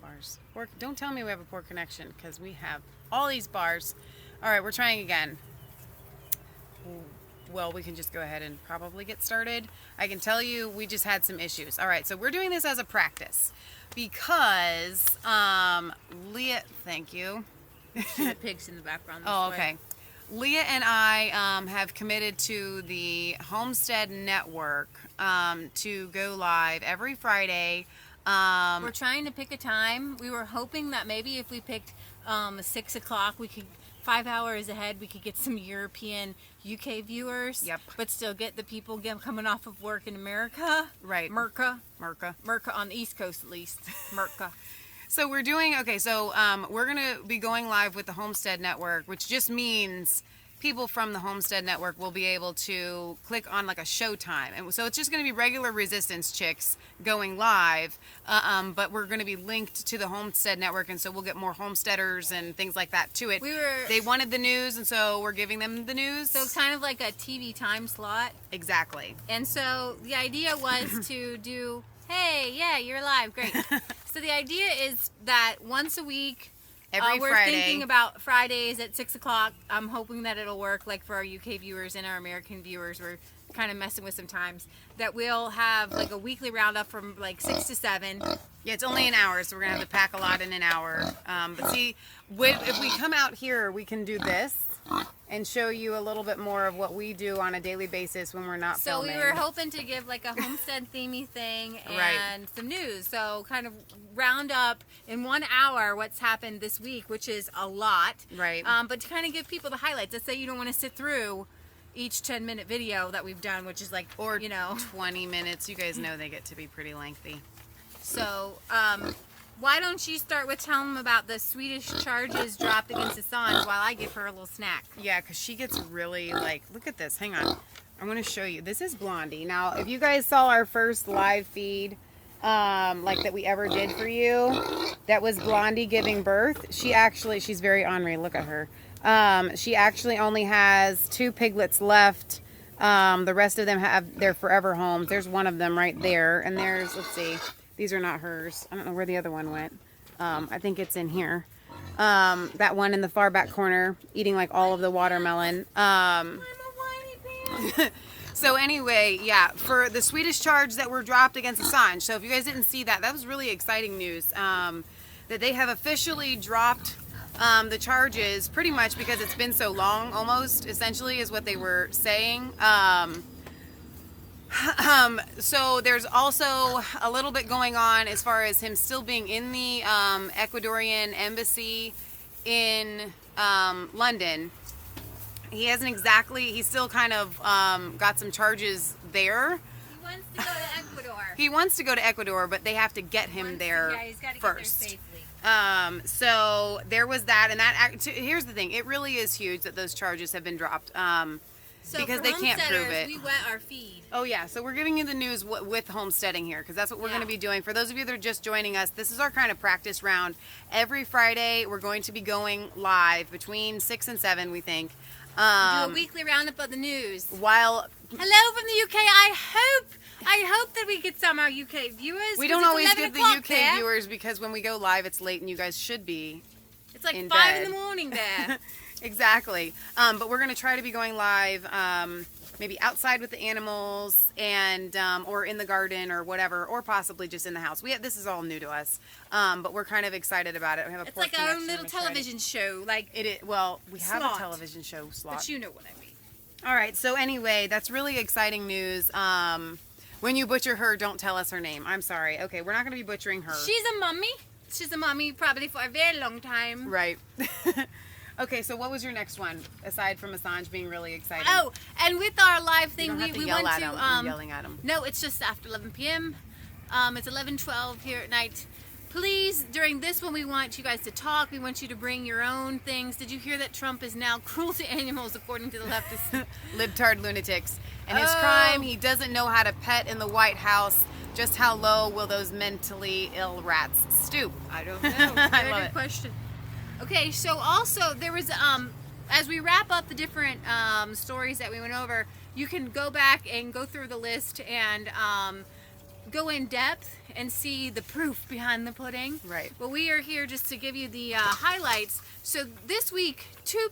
bars. Don't tell me we have a poor connection, because we have all these bars. All right, we're trying again. Well, we can just go ahead and probably get started. I can tell you we just had some issues. All right, so we're doing this as a practice because Leah, thank you. The pigs in the background. Oh, okay. Leah and I have committed to the Homestead Network to go live every Friday. We're trying to pick a time. We were hoping that maybe if we picked 6 o'clock, we could 5 hours ahead. We could get some European, UK viewers. Yep. But still get the people coming off of work in America. Right. Merca on the East Coast at least. Merca. So we're doing, we're going to be going live with the Homestead Network, which just means people from the Homestead Network will be able to click on like a show time. And so it's just going to be regular Resistance chicks going live, but we're going to be linked to the Homestead Network, and so we'll get more homesteaders and things like that to it. They wanted the news, and so we're giving them the news. So it's kind of like a TV time slot. Exactly. And so the idea was to do, hey, yeah, you're live, great. So the idea is that once a week, we're Friday. Thinking about Fridays at 6 o'clock. I'm hoping that it'll work like for our UK viewers and our American viewers. We're kind of messing with some times. That we'll have like a weekly roundup from like 6 to 7. Yeah, it's only an hour, so we're going to have to pack a lot in an hour. But see, if we come out here, we can do this and show you a little bit more of what we do on a daily basis when we're not filming. So we were hoping to give like a homestead themey thing and right. some news. So kind of round up in 1 hour what's happened this week, which is a lot. Right. But to kind of give people the highlights. Let's say you don't want to sit through each 10-minute video that we've done, which is like, or 20 minutes. You guys know they get to be pretty lengthy. So, why don't you start with telling them about the Swedish charges dropped against Assange while I give her a little snack? Yeah, because she gets really, look at this. Hang on. I'm going to show you. This is Blondie. Now, if you guys saw our first live feed, that we ever did for you, that was Blondie giving birth. She's very ornery. Look at her. She actually only has 2 piglets left. The rest of them have their forever homes. There's one of them right there. And there's, let's see. These are not hers. I don't know where the other one went. I think it's in here. That one in the far back corner, eating like all of the watermelon. I'm a whiny pants. So anyway, yeah, for the Swedish charge that were dropped against Assange. So if you guys didn't see that, that was really exciting news. That they have officially dropped the charges, pretty much because it's been so long, almost, essentially, is what they were saying. So there's also a little bit going on as far as him still being in the Ecuadorian embassy in London. He hasn't exactly, he's still kind of got some charges there. He wants to go to Ecuador. He wants to go to Ecuador, but they have to get him there he's got to first. Get there safely. So there was that, and that. Here's the thing: it really is huge that those charges have been dropped. Because they can't prove it. We wet our feed. Oh yeah, so we're giving you the news with homesteading here, because that's what we're going to be doing. For those of you that are just joining us, this is our kind of practice round. Every Friday, we're going to be going live between 6 and 7, we think. Do a weekly roundup of the news. While hello from the UK. I hope that we get some of our UK viewers. We don't always get the UK viewers, because when we go live, it's late, and you guys should be. It's like in 5 bed. in the morning there. Exactly. But we're going to try to be going live maybe outside with the animals and or in the garden or whatever, or possibly just in the house. This is all new to us, but we're kind of excited about it. We have a it's like our own little television show. Like it is. Well, we have slot. a television show slot. But you know what I mean. All right. So anyway, that's really exciting news. When you butcher her, don't tell us her name. I'm sorry. Okay, we're not going to be butchering her. She's a mummy. She's a mummy probably for a very long time. Right. Okay, so what was your next one, aside from Assange being really exciting? Oh, and with our live thing, we want at to... him. You're yelling at him. No, it's just after 11 p.m. It's 11:12 here at night. Please, during this one, we want you guys to talk. We want you to bring your own things. Did you hear that Trump is now cruel to animals, according to the leftists? Libtard lunatics. And his crime, he doesn't know how to pet in the White House. Just how low will those mentally ill rats stoop? I don't know. I love good it. Question. Okay, so also there was as we wrap up the different stories that we went over, you can go back and go through the list and go in depth and see the proof behind the pudding. Right. But we are here just to give you the highlights. So this week, two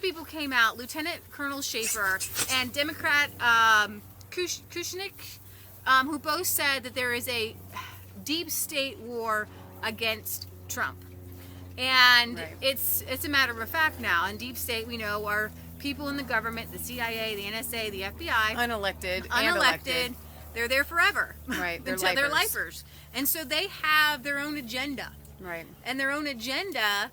people came out, Lieutenant Colonel Schaefer and Democrat Kushnick, who both said that there is a deep state war against Trump. And Right. it's a matter of fact now. And deep state, we know, are people in the government, the CIA, the NSA, the FBI. Unelected. And Unelected. elected. They're there forever. Right. They're Until they're lifers. lifers. And so they have their own agenda. Right. And their own agenda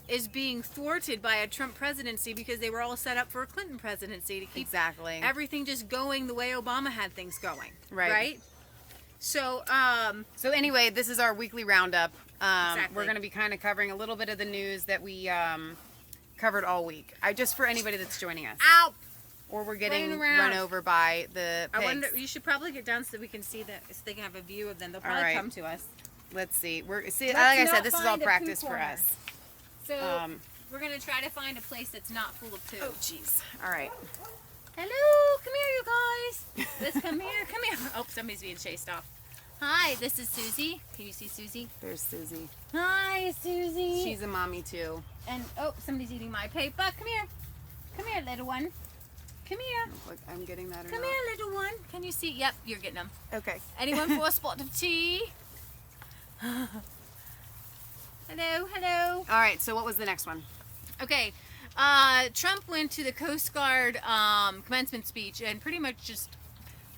is being thwarted by a Trump presidency because they were all set up for a Clinton presidency to keep Exactly. everything just going the way Obama had things going. Right. So, So anyway, this is our weekly roundup. Exactly. We're going to be kind of covering a little bit of the news that we covered all week. Just for anybody that's joining us. ow! Or we're getting Running around. run over by the I pigs. wonder, you should probably get down so we can see that, so they can have a view of them. They'll probably right. come to us. Let's see. Like Let's I not said, this is all find a practice poo for corner. us. So, we're going to try to find a place that's not full of poo. Oh, jeez. All right. Hello, come here, you guys. Let's come here, come here. Oh, somebody's being chased off. Hi, this is Susie. Can you see Susie? There's Susie. Hi, Susie. She's a mommy too. And oh, somebody's eating my paper. Come here. Come here, little one. Come here. Look, I'm getting that or Come not. here, little one. Can you see? Yep, you're getting them. Okay. Anyone for a spot of tea? Hello, hello. All right. So what was the next one? Okay. Trump went to the Coast Guard commencement speech and pretty much just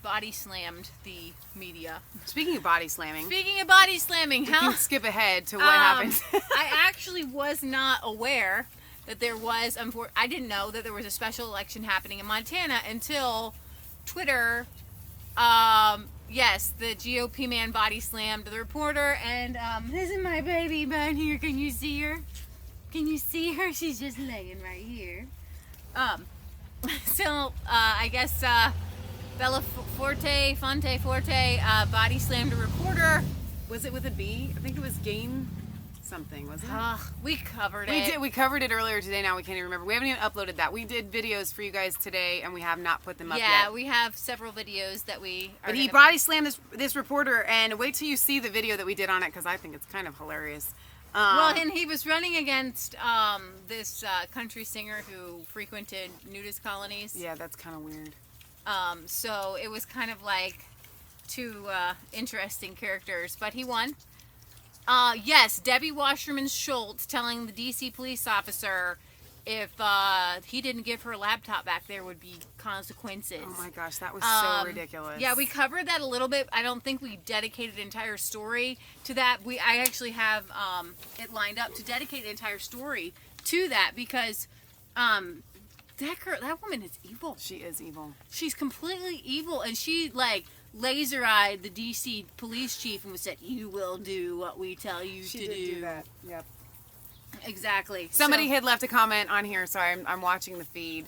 body slammed the media. Speaking of body slamming, Speaking of body slamming, we can skip ahead to what happened. I actually was not aware that there was, I didn't know that there was a special election happening in Montana until Twitter, yes, the GOP man body slammed the reporter, and this is my baby bun here. Can you see her? Can you see her? She's just laying right here. So, I guess, Bella Fonte, body slammed a reporter. Was it with a B? I think it was Gain something, wasn't it? We covered We it. did. We covered it earlier today. Now we can't even remember. We haven't even uploaded that. We did videos for you guys today, and we have not put them up Yeah, yet. we have several videos that we are But he gonna- body slammed this reporter, and wait till you see the video that we did on it because I think it's kind of hilarious. Well, and he was running against this country singer who frequented nudist colonies. Yeah, that's kind of weird. So it was kind of like two interesting characters, but he won. Yes, Debbie Wasserman Schultz telling the DC police officer if he didn't give her laptop back, there would be consequences. Oh my gosh, that was so Um, ridiculous. Yeah, we covered that a little bit. I don't think we dedicated an entire story to that. I actually have it lined up to dedicate an entire story to that because that woman is evil. She is evil. She's completely evil, and she laser-eyed the DC police chief and said, "You will do what we tell you She to did do." do that. Yep. Exactly. Somebody So- had left a comment on here. Sorry, I'm watching the feed.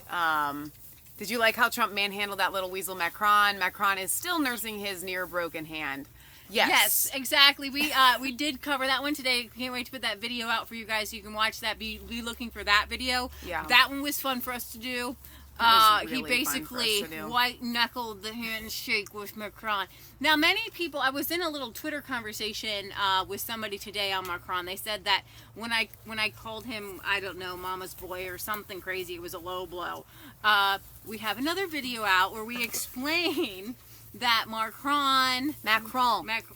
Did you like how Trump manhandled that little weasel Macron? Macron is still nursing his near broken hand. Yes, exactly. We did cover that one today. Can't wait to put that video out for you guys so you can watch that. Be looking for that video. Yeah. That one was fun for us to do. was He really fun for us basically to do. white knuckled the handshake with Macron. Now, many people. I was in a little Twitter conversation with somebody today on Macron. They said that when I called him, I don't know, Mama's boy or something crazy, it was a low blow. We have another video out where we explain that Macron,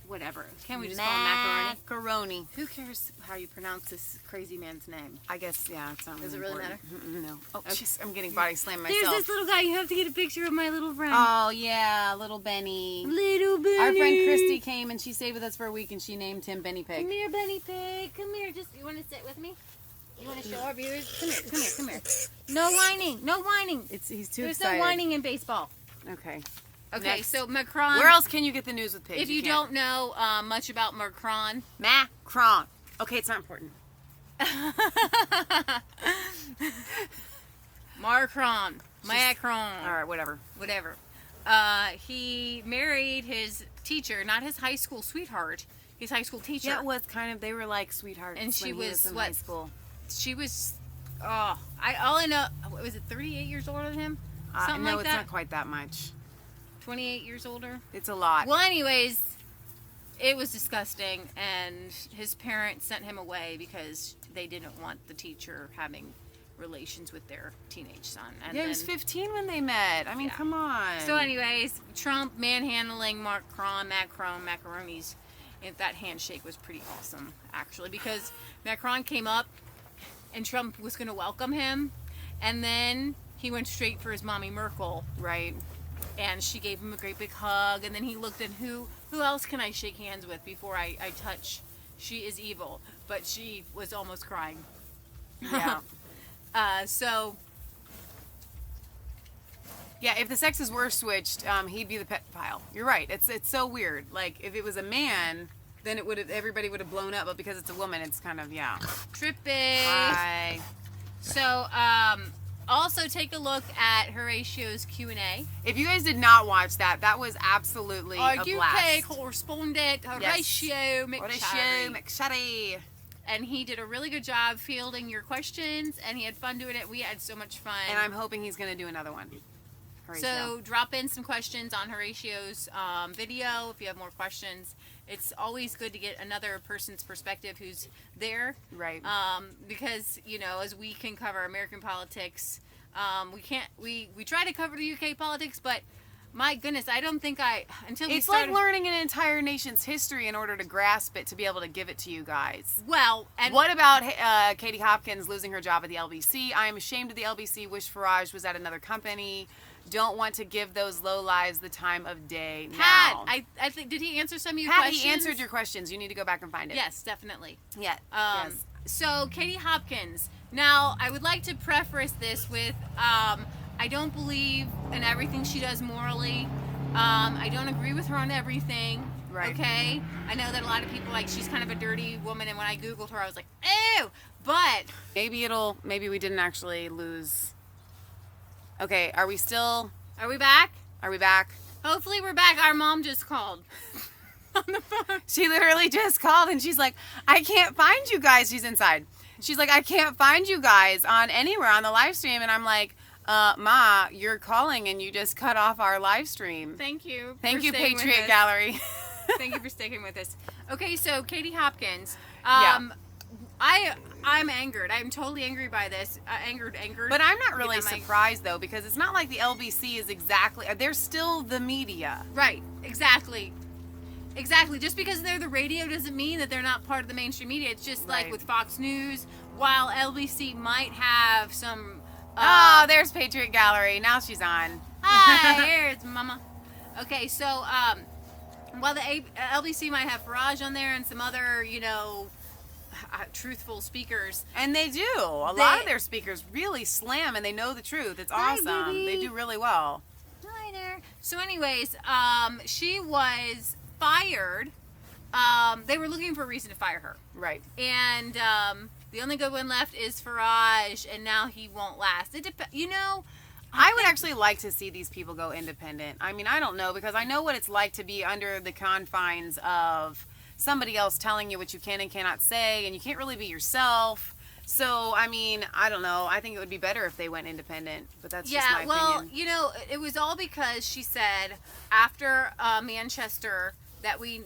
whatever. Can't we just call him macaroni? Macaroni. Who cares how you pronounce this crazy man's name? I guess, yeah, it's not really Does it really important. No. Oh, Okay. jeez, I'm getting body slammed There's myself. this little guy. You have to get a picture of my little friend. Oh, yeah, little Benny. Little Benny. Our friend Christy came and she stayed with us for a week and she named him Benny Pig. Come here, Benny Pig. Come here. You want to sit with me? You want to show our viewers? Come here. No whining. He's too There's excited. no whining in baseball. Okay. Okay, Next. so Macron. Where else can you get the news with pigs? If you can't. don't know much about Macron, Macron. Okay, it's not important. Macron. All right, whatever. He married his teacher, not his high school sweetheart, his high school teacher. Yeah, it was kind of, they were like sweethearts. And she when he was, in what, high school. She was, all I know, was it 38 years older than him? Something no, like it's that. not quite that much. 28 years older. It's a lot. Well, anyways, it was disgusting, and his parents sent him away because they didn't want the teacher having relations with their teenage son. And he was 15 when they met. I mean, come on. So anyways, Trump manhandling Macaroni's. And that handshake was pretty awesome, actually, because Macron came up and Trump was going to welcome him, and then he went straight for his mommy Merkel. Right. And she gave him a great big hug, and then he looked at who else can I shake hands with before I touch? She is evil. But she was almost crying. Yeah. So... Yeah, if the sexes were switched, he'd be the pedophile. You're right. It's so weird. Like, if it was a man, then everybody would have blown up. But because it's a woman, it's kind of, yeah. Trippy. Hi. So, also take a look at Horatio's Q&A. If you guys did not watch that, that was absolutely Our a UK blast. correspondent, Horatio McShutty. And he did a really good job fielding your questions, and he had fun doing it. We had so much fun. And I'm hoping he's going to do another one. Horatio. So drop in some questions on Horatio's video if you have more questions. It's always good to get another person's perspective who's there. Right. Because, you know, as we can cover American politics, we try to cover the UK politics, but my goodness, I don't think it's like learning an entire nation's history in order to grasp it, to be able to give it to you guys. Well, and what about Katie Hopkins losing her job at the LBC? I am ashamed of the LBC. Wish Farage was at another company. Don't want to give those low lives the time of day Pat, now. I think, did he answer some of your Pat, questions? he answered your questions. You need to go back and find it. Yes, definitely. Yeah. Yes. So, Katie Hopkins. Now, I would like to preface this with, I don't believe in everything she does morally. I don't agree with her on everything. Right. Okay? I know that a lot of people, like, she's kind of a dirty woman, and when I Googled her, I was like, ew! But... Maybe we didn't actually lose... Okay, are we back? Are we back? Hopefully we're back. Our mom just called on the phone. She literally just called and she's like, I can't find you guys. She's inside. She's like, I can't find you guys on anywhere on the live stream. And I'm like, Ma, you're calling and you just cut off our live stream. Thank you. Thank you, Patriot Gallery. Thank you for sticking with us. Okay, so Katie Hopkins. Yeah. I'm angered. I'm totally angry by this. Angered. But I'm not really surprised, though, because it's not like the LBC is exactly... They're still the media. Right. Exactly. Just because they're the radio doesn't mean that they're not part of the mainstream media. It's just like with Fox News, while LBC might have some... oh, there's Patriot Gallery. Now she's on. Hi, here's Mama. Okay, so while the LBC might have Farage on there and some other, you know... truthful speakers, and they do. A lot of their speakers really slam, and they know the truth. It's awesome. Baby. They do really well. Hi there. So, anyways, she was fired. They were looking for a reason to fire her, right? And the only good one left is Farage, and now he won't last. You know. I would actually like to see these people go independent. I mean, I don't know, because I know what it's like to be under the confines of somebody else telling you what you can and cannot say, and you can't really be yourself. So, I mean, I don't know. I think it would be better if they went independent, but that's just my opinion. Well, you know, it was all because she said after Manchester that we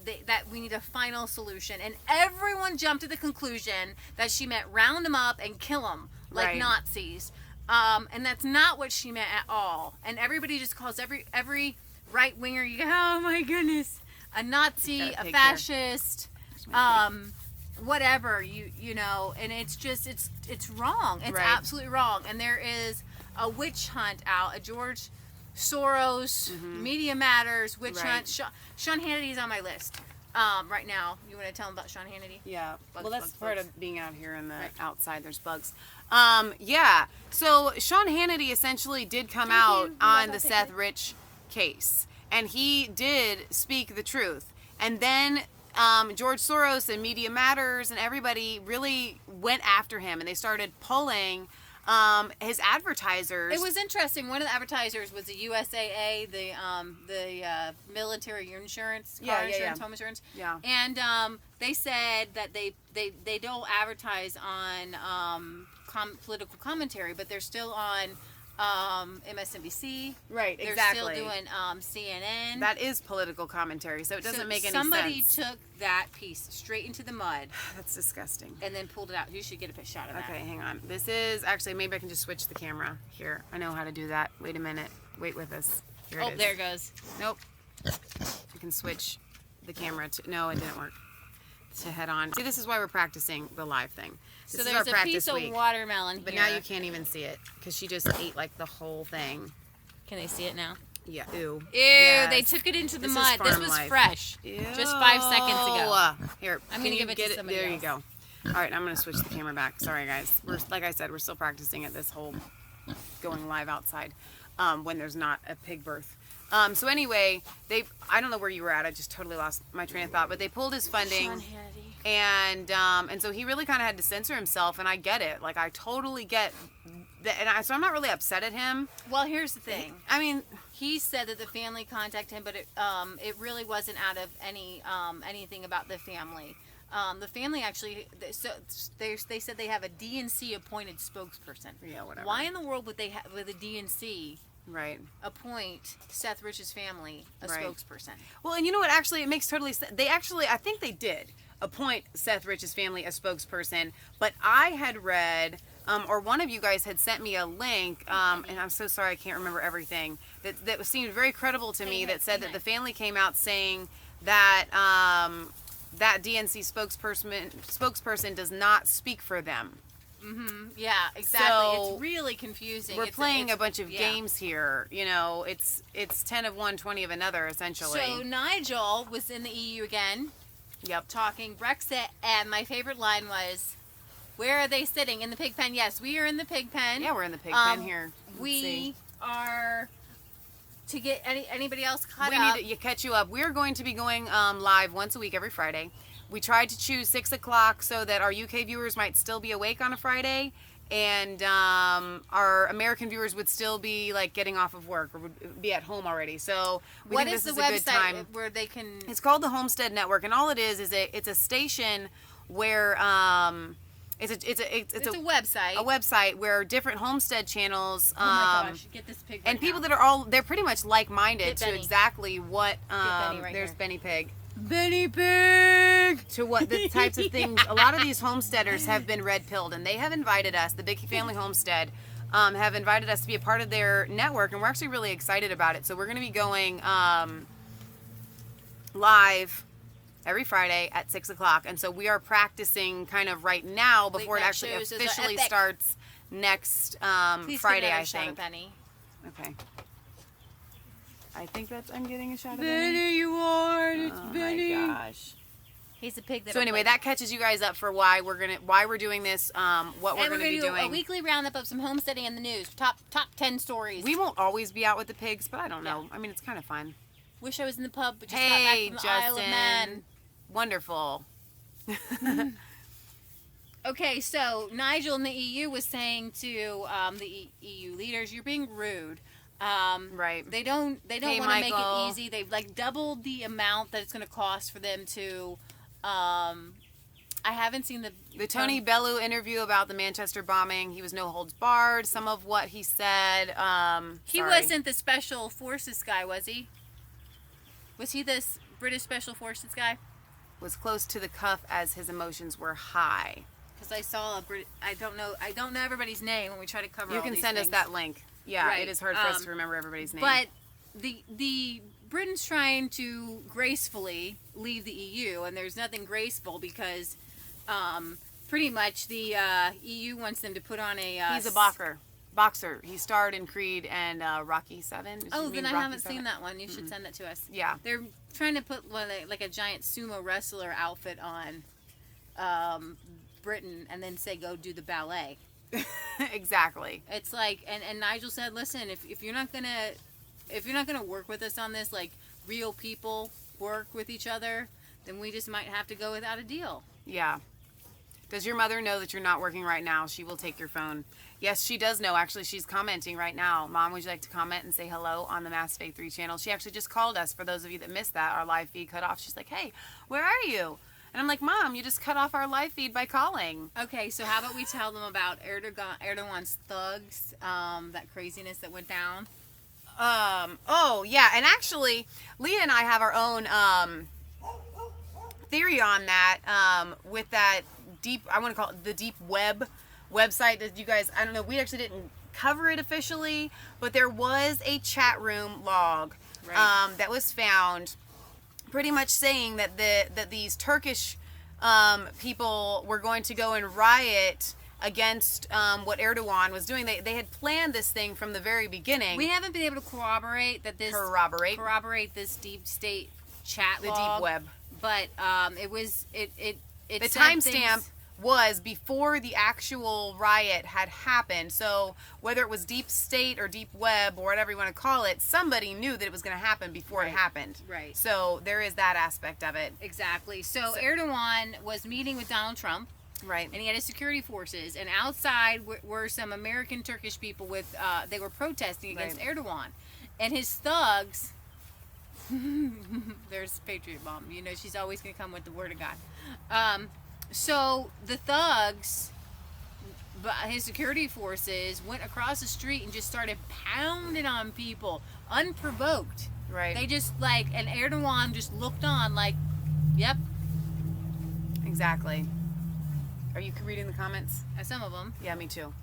need a final solution, and everyone jumped to the conclusion that she meant round them up and kill them like Nazis, and that's not what she meant at all. And everybody just calls every right winger. You go, oh my goodness. A Nazi, a fascist, whatever, you know, and it's just, it's wrong. It's absolutely wrong. And there is a witch hunt out, a George Soros, Media Matters, witch hunt. Sean Hannity's on my list right now. You want to tell them about Sean Hannity? Yeah. Well, that's part of being out here in the outside. There's bugs. Yeah. So Sean Hannity essentially did come out on the Seth Rich case. And he did speak the truth. And then George Soros and Media Matters and everybody really went after him. And they started pulling his advertisers. It was interesting. One of the advertisers was the USAA, the military insurance, car insurance, home insurance. Yeah. And they said that they don't advertise on political commentary, but they're still on MSNBC. Right, They're exactly. still doing CNN. That is political commentary, so it doesn't make any somebody sense. took that piece straight into the mud That's disgusting. and then pulled it out. You should get a shot of that. Okay, hang on. This is actually, maybe I can just switch the camera here. I know how to do that. Wait a minute. Wait with us. Here it is. There it goes. Nope. You can switch the camera to. No, it didn't work. To head on. See, this is why we're practicing the live thing. This So is our there's a practice piece of week. watermelon But here. now you can't even see it because she just ate like the whole thing. Can they see it now? Yeah. Ew. Ew, Yes. they took it into the This is mud. This farm was life. fresh. Ew. Just 5 seconds ago. Here, I'm can gonna you give it to get somebody There you else. go. All right, I'm gonna switch the camera back. Sorry, guys. We're like I said, we're still practicing at this whole going live outside when there's not a pig birth. So anyway, I don't know where you were at. I just totally lost my train of thought. But they pulled his funding. Sean Hannity. And so he really kind of had to censor himself, and I get it. Like, I totally get that, and so I'm not really upset at him. Well, here's the thing. I mean, He said that the family contacted him, but it really wasn't out of anything about the family. The family actually, they said they have a DNC appointed spokesperson. Yeah, whatever. Why in the world would they with a DNC right. appoint Seth Rich's family a Right. spokesperson? Well, and you know what? Actually, it makes totally sense. They actually, I think they did appoint Seth Rich's family a spokesperson, but I had read, or one of you guys had sent me a link, and I'm so sorry I can't remember everything, that seemed very credible to me, that said that the family came out saying that that DNC spokesperson does not speak for them. Yeah, exactly. So, it's really confusing. We're playing it's, a bunch of yeah. games here. You know, it's 10 of one, 20 of another, essentially. So Nigel was in the EU again, Yep. talking Brexit, and my favorite line was, "Where are they sitting? In the pig pen?" Yes, we are in the pig pen. Yeah, we're in the pig pen here. Let's We see. are. To get anybody else caught We up. need to catch you up. We're going to be going live once a week every Friday. We tried to choose 6 o'clock so that our UK viewers might still be awake on a Friday, and our American viewers would still be like getting off of work or would be at home already. So we What think is this the is a good time. website where they can? It's called the Homestead Network, and all it is it's a station where it's a website. a website where different homestead channels Oh my gosh! Get this pig. and right people now. that are they're pretty much like-minded Get to Benny. exactly what Benny right there's here. Benny Pig Benny Pig. to what the types of things. A lot of these homesteaders have been red-pilled, and they have invited us, the Big Family Homestead, have invited us to be a part of their network, and we're actually really excited about it. So we're going to be going live every Friday at 6 o'clock, and so we are practicing kind of right now before it that actually shows us officially epic. starts next Please Friday, get another I shot of think. Benny. Okay. I think I'm getting a shot of Benny, you are. It's Oh Benny. my gosh. He's a pig. So anyway, that catches you guys up for why we're doing this, what we're and gonna be do a doing. weekly roundup of some homesteading in the news. Top 10 stories. We won't always be out with the pigs, but I don't know. I mean, it's kind of fun. Wish I was in the pub, but just Hey, got back from the Isle of Justin. Man. Wonderful. Okay, so Nigel in the EU was saying to the EU leaders, "You're being rude." Right. They don't Hey, want to make Michael. it easy. They've like doubled the amount that it's going to cost for them to. I haven't seen The Tony Bellew interview about the Manchester bombing, he was no holds barred. Some of what he said. He sorry. wasn't the special forces guy, was he? Was he this British special forces guy? Was close to the cuff as his emotions were high. Because I saw I don't know everybody's name when we try to cover. You all can these send us things. that link. Yeah, Right. it is hard for us to remember everybody's name. But the Britain's trying to gracefully leave the EU, and there's nothing graceful because pretty much the EU wants them to put on a. He's a boxer. He starred in Creed and Rocky 7. Oh, then I haven't seen that one. You should send that to us. Yeah. They're trying to put like a giant sumo wrestler outfit on Britain, and then say go do the ballet. Exactly. It's like, and Nigel said, listen, if you're not gonna work with us on this, like real people work with each other, then we just might have to go without a deal. Yeah. Does your mother know that you're not working right now? She will take your phone. Yes, she does know. Actually, she's commenting right now. Mom, would you like to comment and say hello on the Mass Faith 3 channel? She actually just called us. For those of you that missed that, our live feed cut off. She's like, hey, where are you? And I'm like, Mom, you just cut off our live feed by calling. Okay, so how about we tell them about Erdogan's thugs, that craziness that went down? Oh, yeah. And actually, Leah and I have our own theory on that with that deep, I want to call it the deep web website that you guys, I don't know, we actually didn't cover it officially, but there was a chat room log that was found pretty much saying that these Turkish people were going to go and riot against what Erdogan was doing. They had planned this thing from the very beginning. We haven't been able to corroborate this deep state chat the log, deep web, but it was the timestamp was before the actual riot had happened. So whether it was deep state or deep web or whatever you want to call it, somebody knew that it was going to happen before it happened. Right. So there is that aspect of it. Exactly. So Erdogan was meeting with Donald Trump. Right. And he had his security forces, and outside were some American Turkish people with they were protesting against Erdogan, and his thugs. There's Patriot Mom. You know she's always going to come with the word of God. So the thugs, his security forces, went across the street and just started pounding on people unprovoked. Right. They just and Erdogan just looked on like, yep. Exactly. Are you reading the comments? Some of them. Yeah, me too.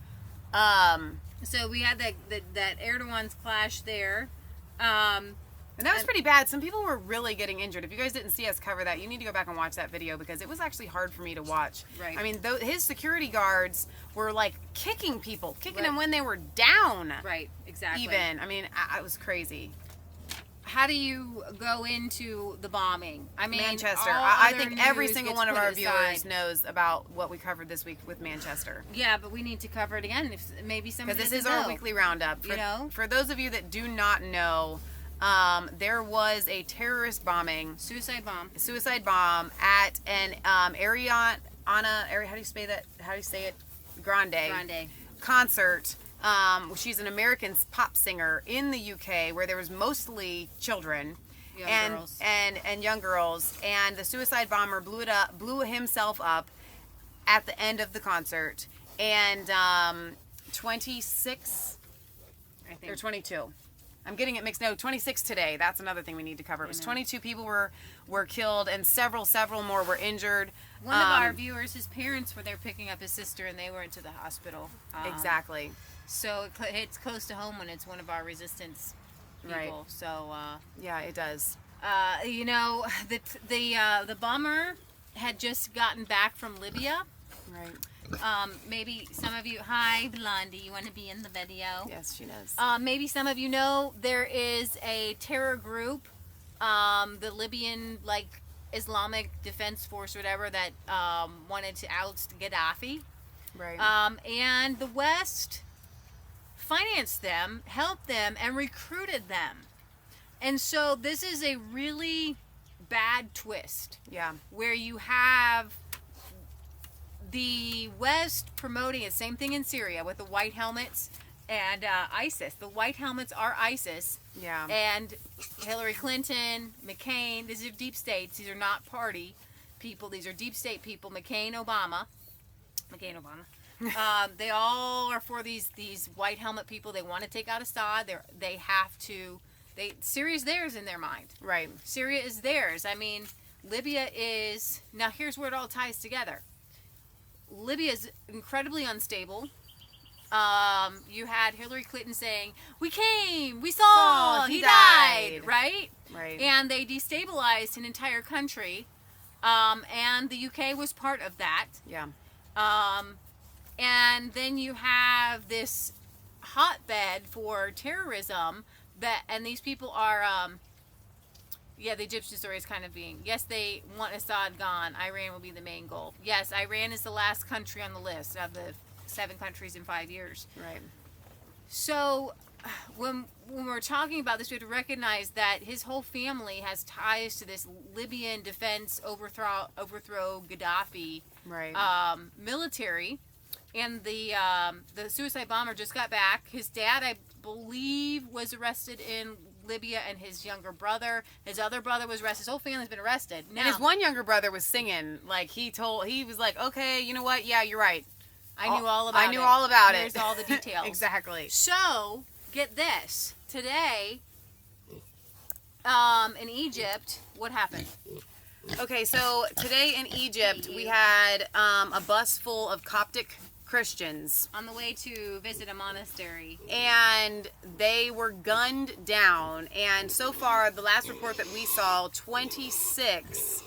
So we had that Erdogan's clash there. And that was pretty bad. Some people were really getting injured. If you guys didn't see us cover that, you need to go back and watch that video because it was actually hard for me to watch. Right. I mean, his security guards were like kicking them when they were down. Right, exactly. Even. I mean, it was crazy. How do you go into the bombing? I mean, Manchester. all I other think every news single gets one of put our aside. viewers knows about what we covered this week with Manchester. Yeah, but we need to cover it again. If maybe somebody Because this is doesn't our know. weekly roundup. For those of you that do not know, there was a terrorist bombing, suicide bomb at an Ariana, how do you say that? How do you say it? Grande concert. She's an American pop singer in the UK, where there was mostly children and young girls, and the suicide bomber blew himself up at the end of the concert, and 26, I think, or 22. I'm getting it mixed. No, 26 today. That's another thing we need to cover. It was 22 people were killed, and several more were injured. One of our viewers, his parents were there picking up his sister, and they went to the hospital. Exactly. So it's close to home when it's one of our resistance people. Right. So yeah, it does. You know, the bomber had just gotten back from Libya. Right. Maybe some of you, hi Blondie, you want to be in the video? Yes, she does. Maybe some of you know there is a terror group, the Libyan Islamic Defense Force or whatever, that wanted to oust Gaddafi. Right. And the West financed them, helped them, and recruited them. And so this is a really bad twist. Yeah. Where you have the West promoting it. Same thing in Syria with the white helmets and ISIS. The white helmets are ISIS. Yeah. And Hillary Clinton, McCain, these are deep states. These are not party people. These are deep state people. McCain, Obama. They all are for these white helmet people. They want to take out Assad. They have to. Syria's theirs in their mind. Right. Syria is theirs. I mean, Libya is. Now here's where it all ties together. Libya is incredibly unstable. You had Hillary Clinton saying, "We came, we saw, he died," right? Right. And they destabilized an entire country, and the UK was part of that. Yeah. And then you have this hotbed for terrorism and these people are, the Egyptian story is kind of being, yes, they want Assad gone. Iran will be the main goal. Yes, Iran is the last country on the list of the 7 countries in 5 years. Right. So when we're talking about this, we have to recognize that his whole family has ties to this Libyan defense overthrow Gaddafi military. And the suicide bomber just got back. His dad, I believe, was arrested in Libya and his younger brother. His other brother was arrested. His whole family's been arrested. Now, And his one younger brother was singing. Like, he was like, okay, you know what? Yeah, you're right. I knew all about it. I knew all about it. Here's all the details. Exactly. So, get this. Today, in Egypt, what happened? Okay, so today in Egypt, we had a bus full of Coptic Christians. On the way to visit a monastery. And they were gunned down. And so far, the last report that we saw, 26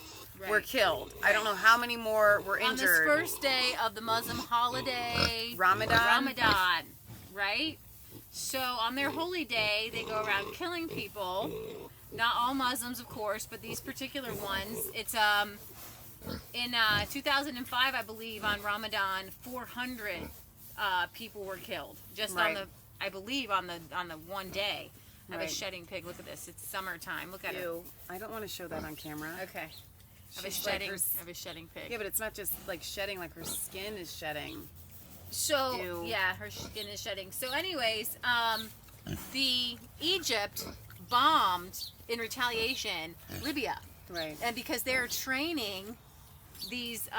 were killed. I don't know how many more were injured. On this first day of the Muslim holiday, Ramadan, right? So on their holy day, they go around killing people. Not all Muslims, of course, but these particular ones. It's in 2005, I believe, on Ramadan, 400 people were killed just on the one day of a shedding pig. Look at this. It's summertime. Look at her. I don't want to show that on camera. Okay. Of a shedding pig. Yeah, but it's not just like shedding, like her skin is shedding. So, yeah, her skin is shedding. So anyways, the Egypt bombed in retaliation Libya. Right. And because they're training these,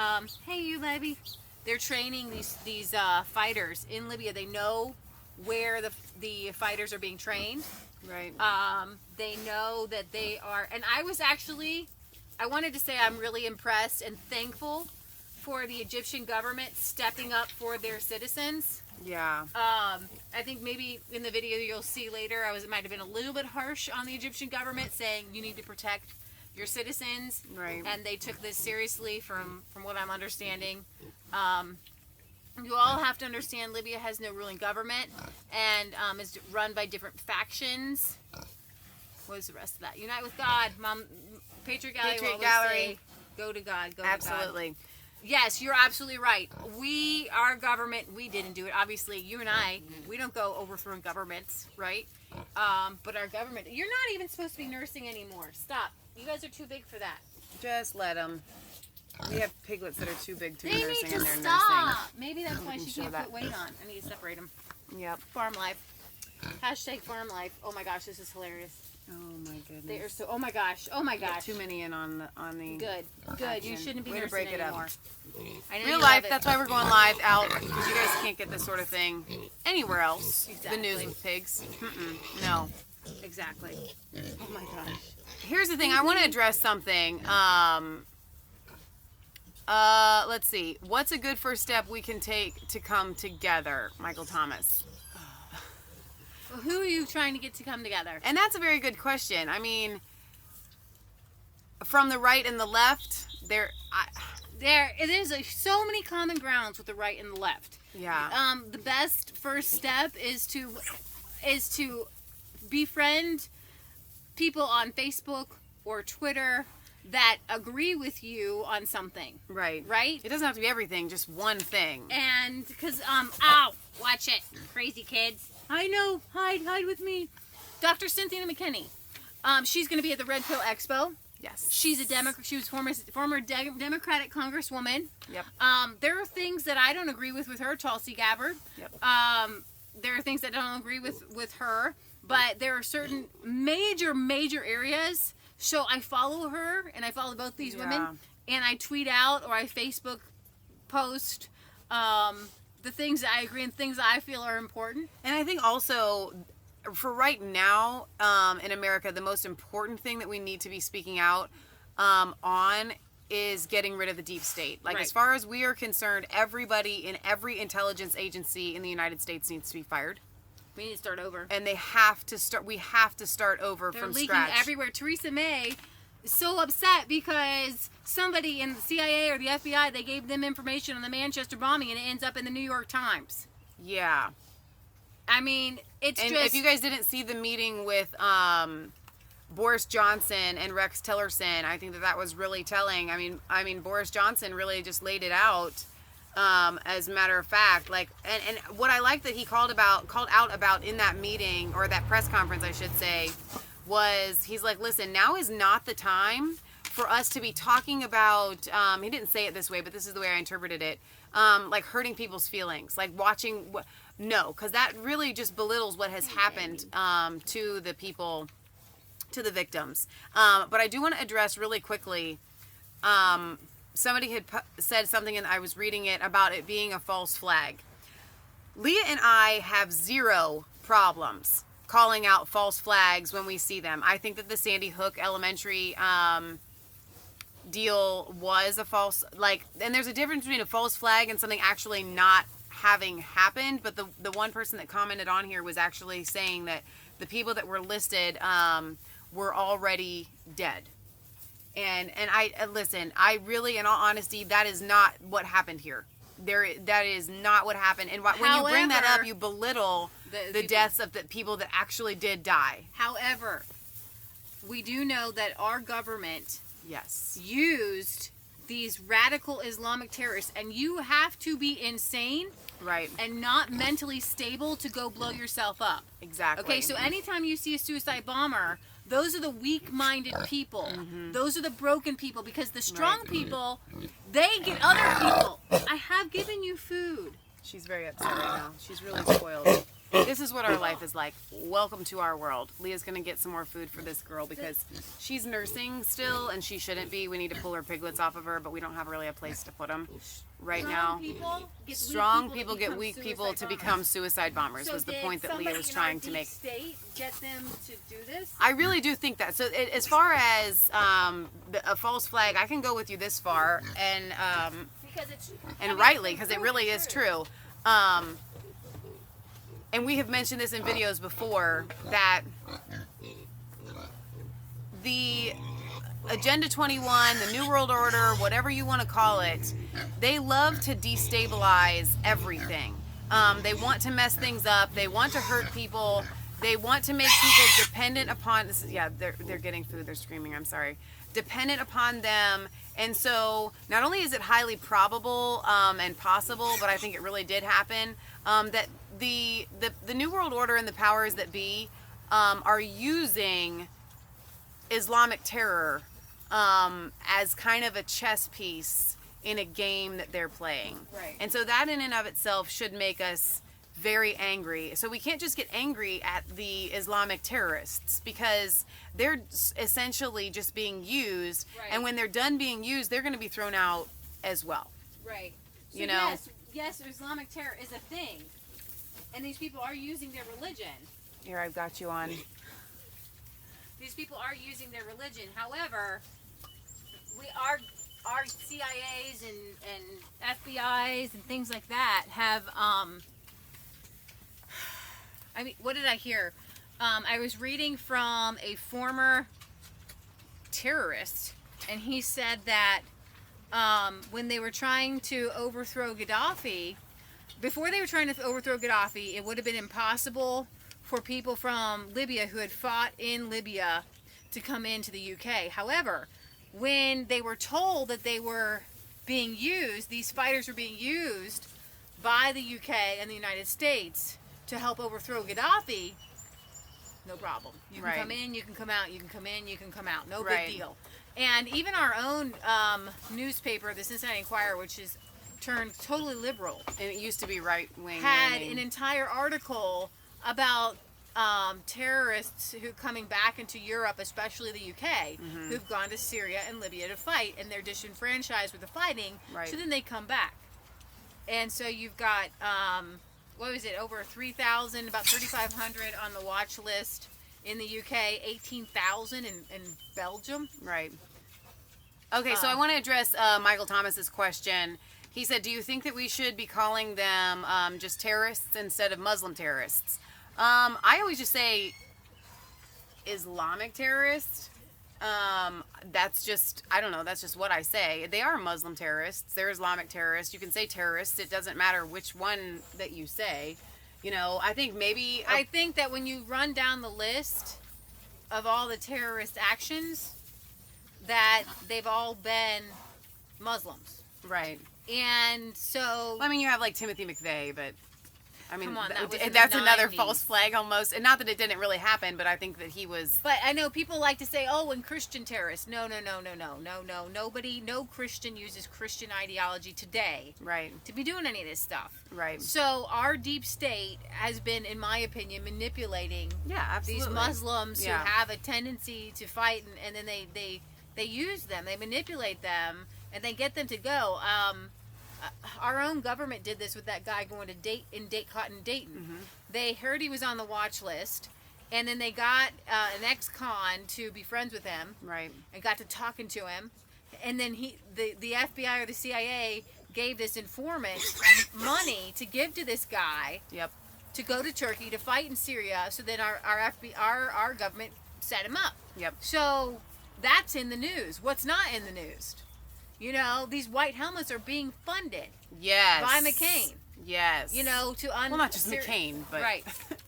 hey you Libby, they're training these fighters in Libya. They know where the fighters are being trained. Right. They know that they are, and I wanted to say I'm really impressed and thankful for the Egyptian government stepping up for their citizens. Yeah. I think maybe in the video you'll see later, might have been a little bit harsh on the Egyptian government, saying you need to protect your citizens. Right. And they took this seriously, from what I'm understanding. You all have to understand Libya has no ruling government and is run by different factions. What is the rest of that? Unite with God, Mom. Patriot Gallery. Patriot Gallery. Go to God. Go Absolutely. to God. Yes, you're absolutely right. Our government, we didn't do it. Obviously, you and I, we don't go overthrowing governments, right? But our government, you're not even supposed to be nursing anymore. Stop. You guys are too big for that. Just let them. We have piglets that are too big to be They nursing, need and to they're stop. nursing. Maybe that's why she can't that. put weight on. I need to separate them. Yep. Farm life. Hashtag farm life. Oh my gosh, this is hilarious. Oh my goodness. They are so. Oh my gosh. Oh my gosh. Too many in on the. Good. Good. You shouldn't be Way to nursing break it up. anymore. I know Real you life. love it. That's why we're going live out, because you guys can't get this sort of thing anywhere else. Exactly. The news with pigs. No. Exactly. Oh my gosh. Here's the thing. I want to address something. Let's see. What's a good first step we can take to come together, Michael Thomas? Well, who are you trying to get to come together? And that's a very good question. I mean, from the right and the left, There is so many common grounds with the right and the left. Yeah. The best first step is to befriend people on Facebook or Twitter that agree with you on something. Right. Right? It doesn't have to be everything, just one thing. And because ow, watch it, crazy kids. I know, hide with me. Dr. Cynthia McKinney. She's going to be at the Red Pill Expo. Yes. She's a Democrat. She was former Democratic Congresswoman. Yep. There are things that I don't agree with her, Tulsi Gabbard. Yep. There are things that I don't agree with her, but there are certain major areas. So I follow her, and I follow both these women, and I tweet out or I Facebook post the things that I agree and things that I feel are important. And I think also, for right now, in America, the most important thing that we need to be speaking out on is getting rid of the deep state. Like, as far as we are concerned, everybody in every intelligence agency in the United States needs to be fired. We need to start over. And we have to start over from scratch. They're leaking everywhere. Theresa May is so upset because somebody in the CIA or the FBI, they gave them information on the Manchester bombing, and it ends up in the New York Times. Yeah. I mean, it's and just... if you guys didn't see the meeting with Boris Johnson and Rex Tillerson, I think that was really telling. I mean, Boris Johnson really just laid it out. As a matter of fact, like, and what I like that he called out about in that meeting, or that press conference, I should say, was he's like, listen, now is not the time for us to be talking about, he didn't say it this way, but this is the way I interpreted it, like hurting people's feelings, like watching, no, because that really just belittles what has happened to the people to the victims. But I do want to address really quickly, somebody had said something, and I was reading it, about it being a false flag. Leah and I have zero problems calling out false flags when we see them. I think that the Sandy Hook Elementary deal was a false, and there's a difference between a false flag and something actually not having happened. But the one person that commented on here was actually saying that the people that were listed were already dead. And I listen, I really, in all honesty, that is not what happened here. That is not what happened. And when you bring that up, you belittle the deaths of the people that actually did die. However, we do know that our government Yes. used these radical Islamic terrorists, and you have to be insane, Right. and not mentally stable to go blow yourself up. Exactly. Okay, so anytime you see a suicide bomber, those are the weak-minded people. Mm-hmm. Those are the broken people, because the strong people, they get other people. I have given you food. She's very upset right now. She's really spoiled. This is what our life is like. Welcome to our world. Leah's going to get some more food for this girl because she's nursing still and she shouldn't be. We need to pull her piglets off of her, but we don't have really a place to put them right now. Strong people get weak people to become suicide bombers, So was the did point that Leah was somebody in trying our to deep make. State get them to do this? I really do think that. So as far as a false flag, I can go with you this far, and Because it's rightly, because it really is true. And we have mentioned this in videos before, that the Agenda 21, the New World Order, whatever you want to call it, they love to destabilize everything. They want to mess things up. They want to hurt people. They want to make people dependent upon, they're getting food. They're screaming. I'm sorry. Dependent upon them. And so not only is it highly probable and possible, but I think it really did happen, that the New World Order and the powers that be are using Islamic terror as kind of a chess piece in a game that they're playing. Right. And so that in and of itself should make us very angry. So we can't just get angry at the Islamic terrorists, because they're essentially just being used. Right. And when they're done being used, they're going to be thrown out as well. Right. So You know? Yes, Islamic terror is a thing. And these people are using their religion. Here, I've got you on. These people are using their religion. However, our CIAs and FBIs and things like that have, I mean, what did I hear? I was reading from a former terrorist, and he said that when they were trying to overthrow Gaddafi, before they were trying to overthrow Gaddafi, it would have been impossible for people from Libya who had fought in Libya to come into the UK. However, when they were told that they were being used, these fighters were being used by the UK and the United States to help overthrow Gaddafi, no problem. You can come in, you can come out, you can come in, you can come out. No big deal. And even our own newspaper, the Cincinnati Enquirer, which is turned totally liberal, And it used to be right-wing. had an entire article about terrorists who coming back into Europe, especially the UK, who've gone to Syria and Libya to fight, and they're disenfranchised with the fighting, so then they come back. And so you've got, what was it, over 3,000, about 3,500 on the watch list in the UK, 18,000 in Belgium. Right. Okay, so I want to address Michael Thomas's question. He said, do you think that we should be calling them just terrorists instead of Muslim terrorists? I always just say Islamic terrorists. That's just, I don't know, that's just what I say. They are Muslim terrorists. They're Islamic terrorists. You can say terrorists. It doesn't matter which one that you say. You know, I think maybe... I think that when you run down the list of all the terrorist actions, that they've all been Muslims. Right. And so... Well, I mean, you have like Timothy McVeigh, but... I mean, Come on, that was in the that's another 90s. false flag almost. And not that it didn't really happen, but I think that he was. But I know people like to say, "Oh, and Christian terrorists." No. Nobody, no Christian uses Christian ideology today Right. to be doing any of this stuff. Right. So our deep state has been, in my opinion, manipulating Yeah, absolutely. these Muslims Yeah. who have a tendency to fight, and then they use them, they manipulate them, and they get them to go. Our own government did this with that guy going to caught in Dayton. Mm-hmm. They heard he was on the watch list, and then they got an ex-con to be friends with him, Right. and got to talking to him, and then the FBI or the CIA gave this informant money to give to this guy Yep. to go to Turkey to fight in Syria. So then our government set him up. Yep. So that's in the news. What's not in the news? You know, these white helmets are being funded Yes. by McCain. Yes. You know, well, not just McCain, but right.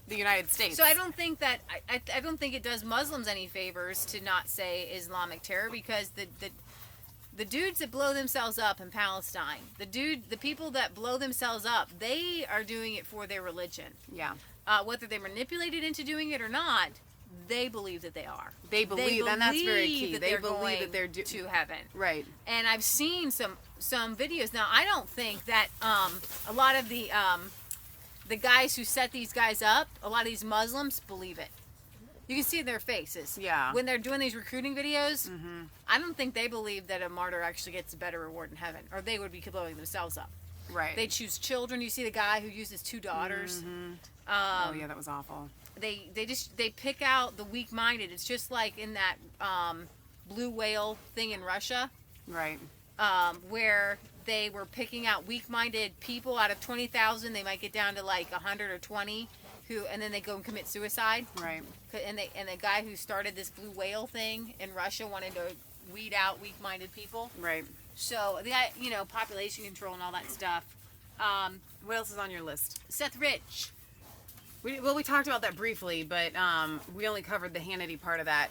the United States. So I don't think that I don't think it does Muslims any favors to not say Islamic terror, because the dudes that blow themselves up in Palestine, the people that blow themselves up, they are doing it for their religion. Yeah. Whether they're manipulated into doing it or not, they believe that they are. They believe, and that's very key. That They they're believe going that they're to heaven. Right. And I've seen some videos. Now, I don't think that a lot of the guys who set these guys up, a lot of these Muslims believe it. You can see in their faces. Yeah. When they're doing these recruiting videos, Mm-hmm. I don't think they believe that a martyr actually gets a better reward in heaven, or they would be blowing themselves up. Right. They choose children. You see the guy who used his 2 daughters. Mm-hmm. Oh yeah, that was awful. They pick out the weak-minded. It's just like in that blue whale thing in Russia, Right. where they were picking out weak-minded people out of 20,000. They might get down to like 100 or 20 and then they go and commit suicide. Right. And the guy who started this blue whale thing in Russia wanted to weed out weak-minded people. Right. So population control and all that stuff. What else is on your list? Seth Rich. We talked about that briefly, but we only covered the Hannity part of that.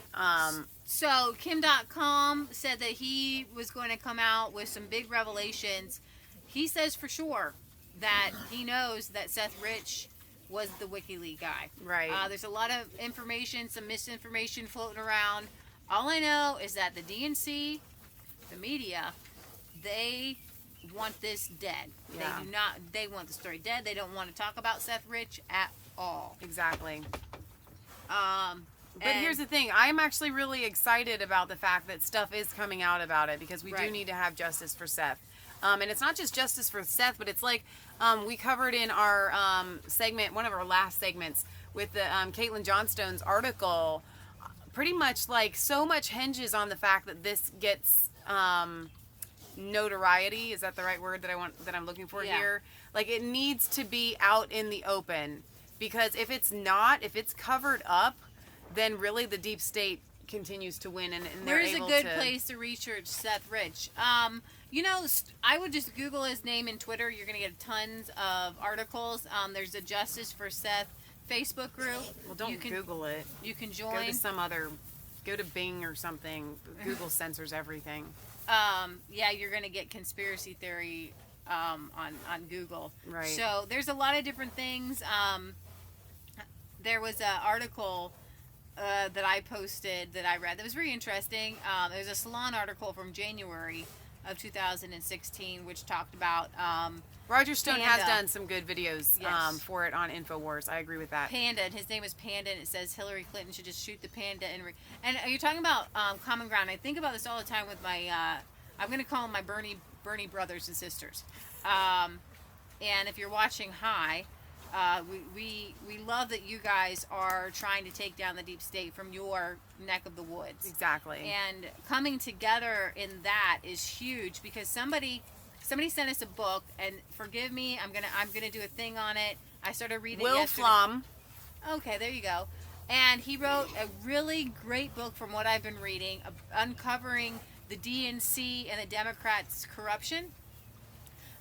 So Kim.com said that he was going to come out with some big revelations. He says for sure that he knows that Seth Rich was the WikiLeaks guy. Right. There's a lot of information, some misinformation floating around. All I know is that the DNC, the media, they want this dead. Yeah. They do not. They want the story dead. They don't want to talk about Seth Rich at all. Exactly. But And- here's the thing. I'm actually really excited about the fact that stuff is coming out about it, because we do Right. need to have justice for Seth. And it's not just justice for Seth, but it's like we covered in our segment, one of our last segments, with the Caitlin Johnstone's article. Pretty much like so much hinges on the fact that this gets notoriety. Is that the right word that I'm looking for Yeah. here? Like, it needs to be out in the open, because if it's not, if it's covered up, then really the deep state continues to win, and they're Where's a able good to... place to research Seth Rich? I would just Google his name in Twitter. You're going to get tons of articles. There's a Justice for Seth Facebook group. Well, don't You can- Google it. You can Go join. to go to Bing or something. Google censors everything. You're going to get conspiracy theory on Google. Right. So there's a lot of different things. There was an article that I posted that I read that was very interesting. It was a Salon article from January of 2016, which talked about Roger Stone has Panda. done some good videos Yes. for it on InfoWars. I agree with that. Panda, and his name is Panda, and it says Hillary Clinton should just shoot the panda. And you're talking about common ground. I think about this all the time with my, I'm going to call them my Bernie brothers and sisters. And if you're watching, hi. We love that you guys are trying to take down the deep state from your neck of the woods. Exactly. And coming together in that is huge, because somebody sent us a book, and forgive me, I'm gonna do a thing on it. I started reading it Will yesterday. Flom. Okay, there you go. And he wrote a really great book from what I've been reading, uncovering the DNC and the Democrats' corruption.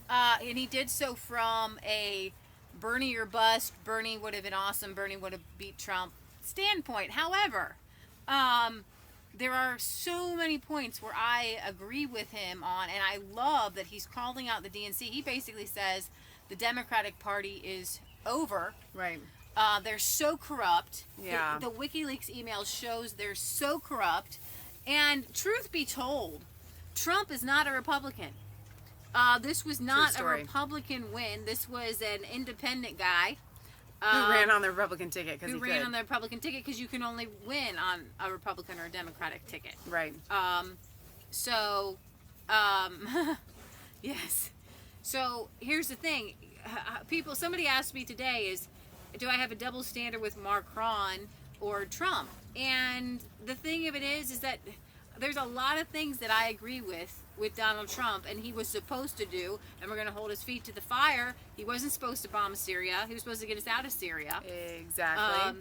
And he did so from a Bernie or bust, Bernie would have been awesome, Bernie would have beat Trump standpoint. However, there are so many points where I agree with him on, and I love that he's calling out the DNC. He basically says the Democratic Party is over. Right. They're so corrupt. Yeah. The WikiLeaks email shows they're so corrupt. And truth be told, Trump is not a Republican. This was not a Republican win. This was an independent guy. Who ran on the Republican ticket because he ran on the Republican ticket because you can only win on a Republican or a Democratic ticket. Right. Yes. So here's the thing. Somebody asked me today do I have a double standard with Macron or Trump? And the thing of it is that there's a lot of things that I agree with Donald Trump, and he was supposed to do, and we're going to hold his feet to the fire. He wasn't supposed to bomb Syria. He was supposed to get us out of Syria. Exactly.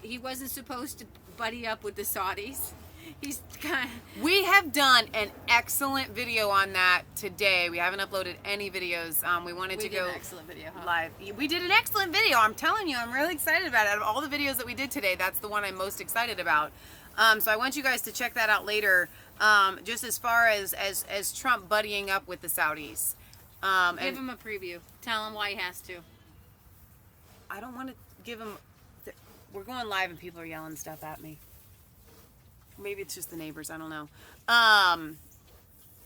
He wasn't supposed to buddy up with the Saudis. We have done an excellent video on that today. We haven't uploaded any videos. We did an excellent video, live. We did an excellent video. I'm telling you, I'm really excited about it. Out of all the videos that we did today, that's the one I'm most excited about. So I want you guys to check that out later. Just as far as Trump buddying up with the Saudis. Give him a preview. Tell him why he has to. I don't want to give him... We're going live and people are yelling stuff at me. Maybe it's just the neighbors. I don't know.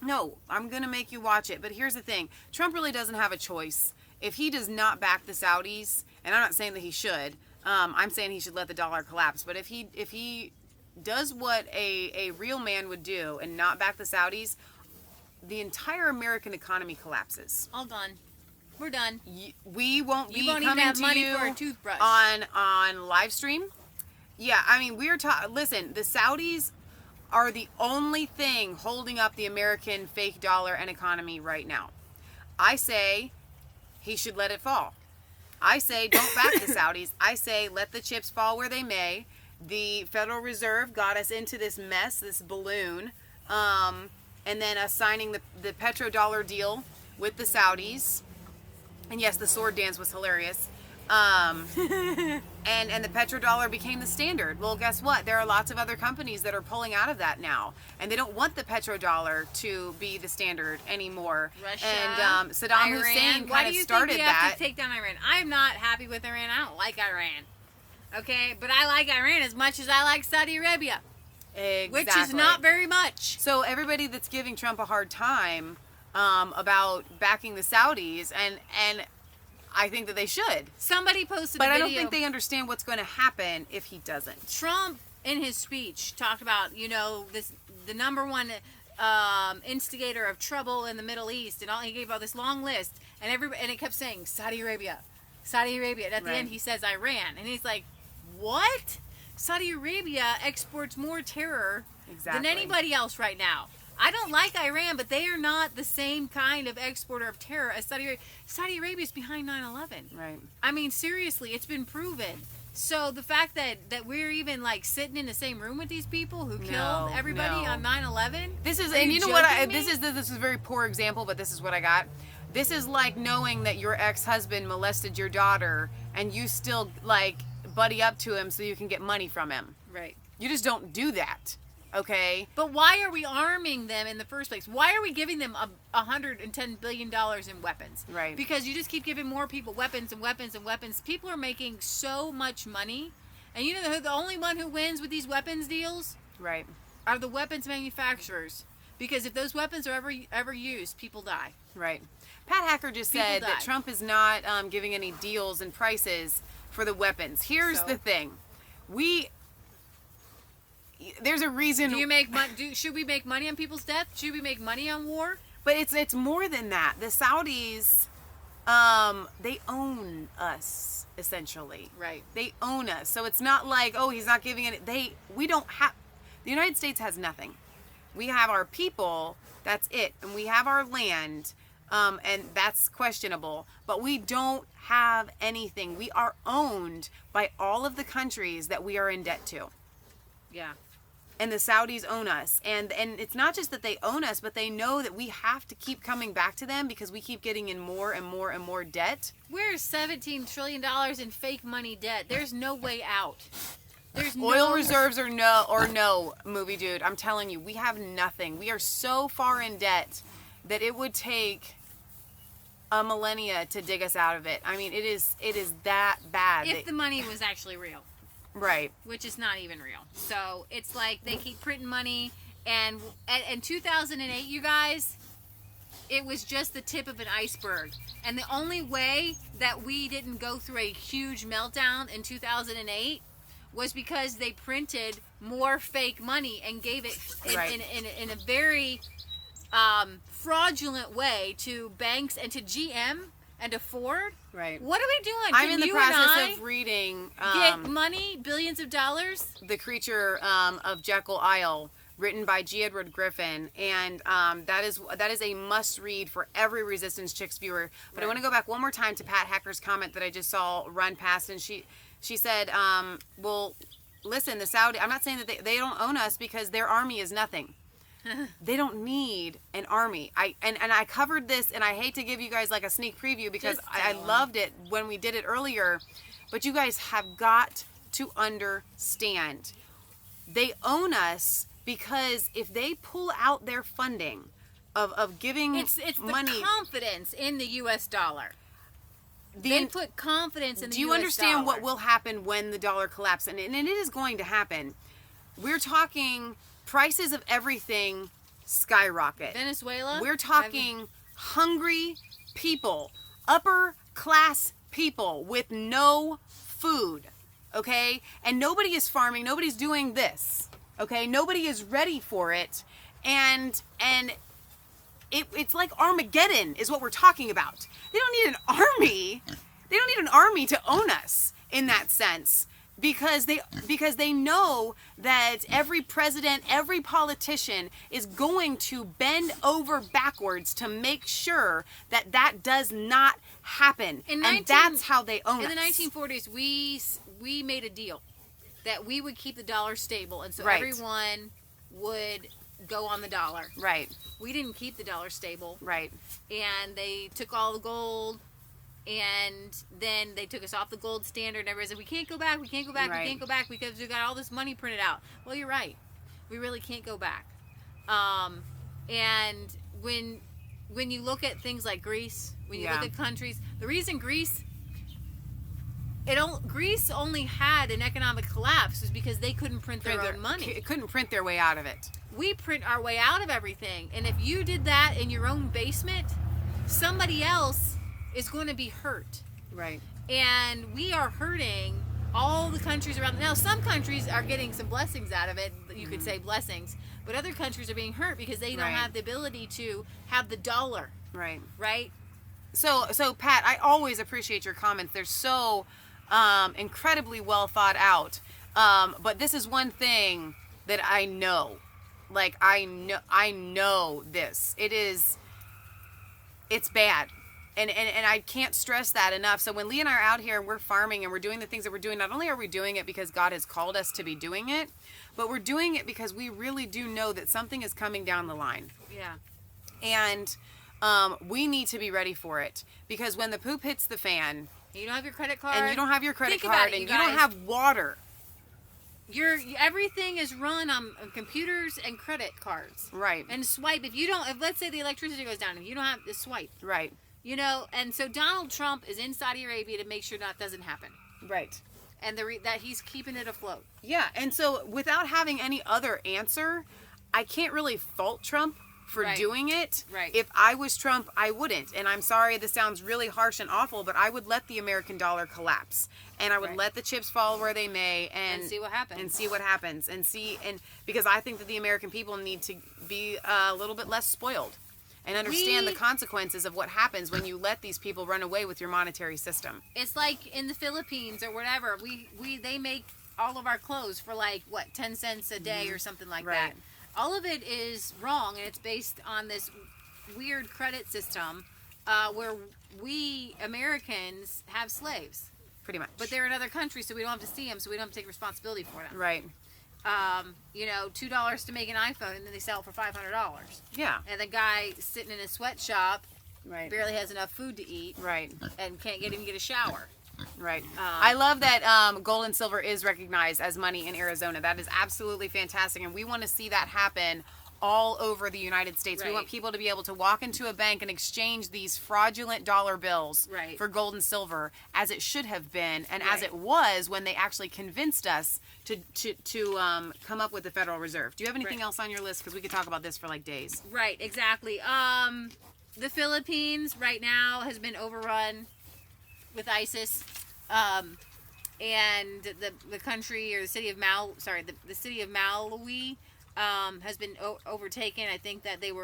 No, I'm going to make you watch it. But here's the thing. Trump really doesn't have a choice. If he does not back the Saudis, and I'm not saying that he should, I'm saying he should let the dollar collapse. But if he does what a real man would do and not back the Saudis, the entire American economy collapses. All done. We're done. We won't be coming even have to money you for a toothbrush. on live stream. Yeah, I mean, listen, the Saudis are the only thing holding up the American fake dollar and economy right now. I say he should let it fall. I say don't back the Saudis. I say let the chips fall where they may. The Federal Reserve got us into this mess, this balloon, and then us signing the petrodollar deal with the Saudis. And yes, the sword dance was hilarious. And the petrodollar became the standard. Well, guess what? There are lots of other companies that are pulling out of that now, and they don't want the petrodollar to be the standard anymore. Russia, and Saddam Iran. Hussein Why kind do you of started think we have that. to take down Iran? I'm not happy with Iran. I don't like Iran. Okay, but I like Iran as much as I like Saudi Arabia. Exactly. Which is not very much. So everybody that's giving Trump a hard time about backing the Saudis, and I think that they should. Somebody posted but a video. I don't think they understand what's going to happen if he doesn't. Trump, in his speech, talked about, the number one instigator of trouble in the Middle East, and he gave all this long list, and it kept saying Saudi Arabia. And at the end, he says Iran, and he's like, what? Saudi Arabia exports more terror than anybody else right now. I don't like Iran, but they are not the same kind of exporter of terror as Saudi Arabia. Saudi Arabia is behind 9/11. Right. I mean, seriously, it's been proven. So the fact that we're even like sitting in the same room with these people who killed everybody on 9/11. This is, and you know what? This is a very poor example, but this is what I got. This is like knowing that your ex-husband molested your daughter, and you still like buddy up to him so you can get money from him. Right. You just don't do that. Okay. But why are we arming them in the first place? Why are we giving them $110 billion in weapons? Right. Because you just keep giving more people weapons and weapons and weapons. People are making so much money. And you know the only one who wins with these weapons deals? Right. Are the weapons manufacturers. Because if those weapons are ever used, people die. Right. Pat Hacker just said that Trump is not giving any deals and prices for the weapons. Here's the thing. There's a reason. Do you make should we make money on people's death? Should we make money on war? But it's more than that. The Saudis, they own us essentially. Right. They own us. So it's not like, oh, he's not giving it. We don't have. The United States has nothing. We have our people. That's it. And we have our land. And that's questionable. But we don't have anything. We are owned by all of the countries that we are in debt to. Yeah. And the Saudis own us. And it's not just that they own us, but they know that we have to keep coming back to them because we keep getting in more and more and more debt. We're $17 trillion in fake money debt. There's no way out. There's oil reserves or no, movie dude. I'm telling you, we have nothing. We are so far in debt that it would take a millennia to dig us out of it. I mean, it is that bad. If the money was actually real. Right. Which is not even real. So it's like they keep printing money, and in 2008, you guys, it was just the tip of an iceberg. And the only way that we didn't go through a huge meltdown in 2008 was because they printed more fake money and gave it in a very fraudulent way to banks and to GM and to Ford. Right. What are we doing? I'm in the process of reading get money, billions of dollars. The Creature of Jekyll Isle, written by G. Edward Griffin, and that is a must read for every Resistance Chicks viewer. But I want to go back one more time to Pat Hacker's comment that I just saw run past, and she said, well, listen, the Saudi, I'm not saying that they don't own us because their army is nothing. They don't need an army. I covered this, and I hate to give you guys like a sneak preview because I loved it when we did it earlier, but you guys have got to understand, they own us because if they pull out their funding of giving it's money, the confidence in the U.S. dollar. They put confidence in the U.S. dollar. Do you understand what will happen when the dollar collapses? And it is going to happen. We're talking prices of everything skyrocket. Venezuela? We're talking hungry people, upper class people with no food, okay? And nobody is farming, nobody's doing this, okay? Nobody is ready for it, and it's like Armageddon is what we're talking about. They don't need an army. They don't need an army to own us in that sense. Because they know that every president, every politician is going to bend over backwards to make sure that that does not happen. And that's how they own us. In the 1940s, we made a deal that we would keep the dollar stable, and so everyone would go on the dollar. Right. We didn't keep the dollar stable. Right. And they took all the gold. And then they took us off the gold standard, and everybody said, we can't go back, we can't go back, we can't go back because we got all this money printed out. Well, you're right. We really can't go back. And when you look at things like Greece, when you look at countries, the reason Greece only had an economic collapse was because they couldn't print their own money. Couldn't print their way out of it. We print our way out of everything. And if you did that in your own basement, somebody else is going to be hurt. Right. And we are hurting all the countries around. Now, some countries are getting some blessings out of it. You could say blessings. But other countries are being hurt because they don't have the ability to have the dollar. Right. Right? So Pat, I always appreciate your comments. They're so incredibly well thought out. But this is one thing that I know. Like, I know this. It's bad. And I can't stress that enough. So when Lee and I are out here and we're farming and we're doing the things that we're doing, not only are we doing it because God has called us to be doing it, but we're doing it because we really do know that something is coming down the line. Yeah. And we need to be ready for it. Because when the poop hits the fan... You don't have your credit card. And you don't have your credit card. And you don't have water. Everything is run on computers and credit cards. Right. And swipe. If let's say the electricity goes down, if you don't have the swipe. Right. You know, and so Donald Trump is in Saudi Arabia to make sure that doesn't happen. Right. And that he's keeping it afloat. Yeah, and so without having any other answer, I can't really fault Trump for doing it. Right. If I was Trump, I wouldn't. And I'm sorry, this sounds really harsh and awful, but I would let the American dollar collapse. And I would let the chips fall where they may and see what happens. And because I think that the American people need to be a little bit less spoiled. And understand the consequences of what happens when you let these people run away with your monetary system. It's like in the Philippines or whatever. They make all of our clothes for 10 cents a day or something like that. All of it is wrong, and it's based on this weird credit system where we Americans have slaves. Pretty much. But they're in other countries, so we don't have to see them, so we don't have to take responsibility for them. Right. $2 to make an iPhone, and then they sell it for $500. Yeah. And the guy sitting in a sweatshop barely has enough food to eat. Right. And can't even get a shower. Right. I love that gold and silver is recognized as money in Arizona. That is absolutely fantastic, and we want to see that happen all over the United States. We Right. want people to be able to walk into a bank and exchange these fraudulent dollar bills Right. for gold and silver, as it should have been, and as Right. it was when they actually convinced us to come up with the Federal Reserve. Do you have anything Right. else on your list? Because we could talk about this for like days. Right, exactly. The Philippines right now has been overrun with ISIS. And the country, or the city of the city of Malawi has been overtaken. I think that it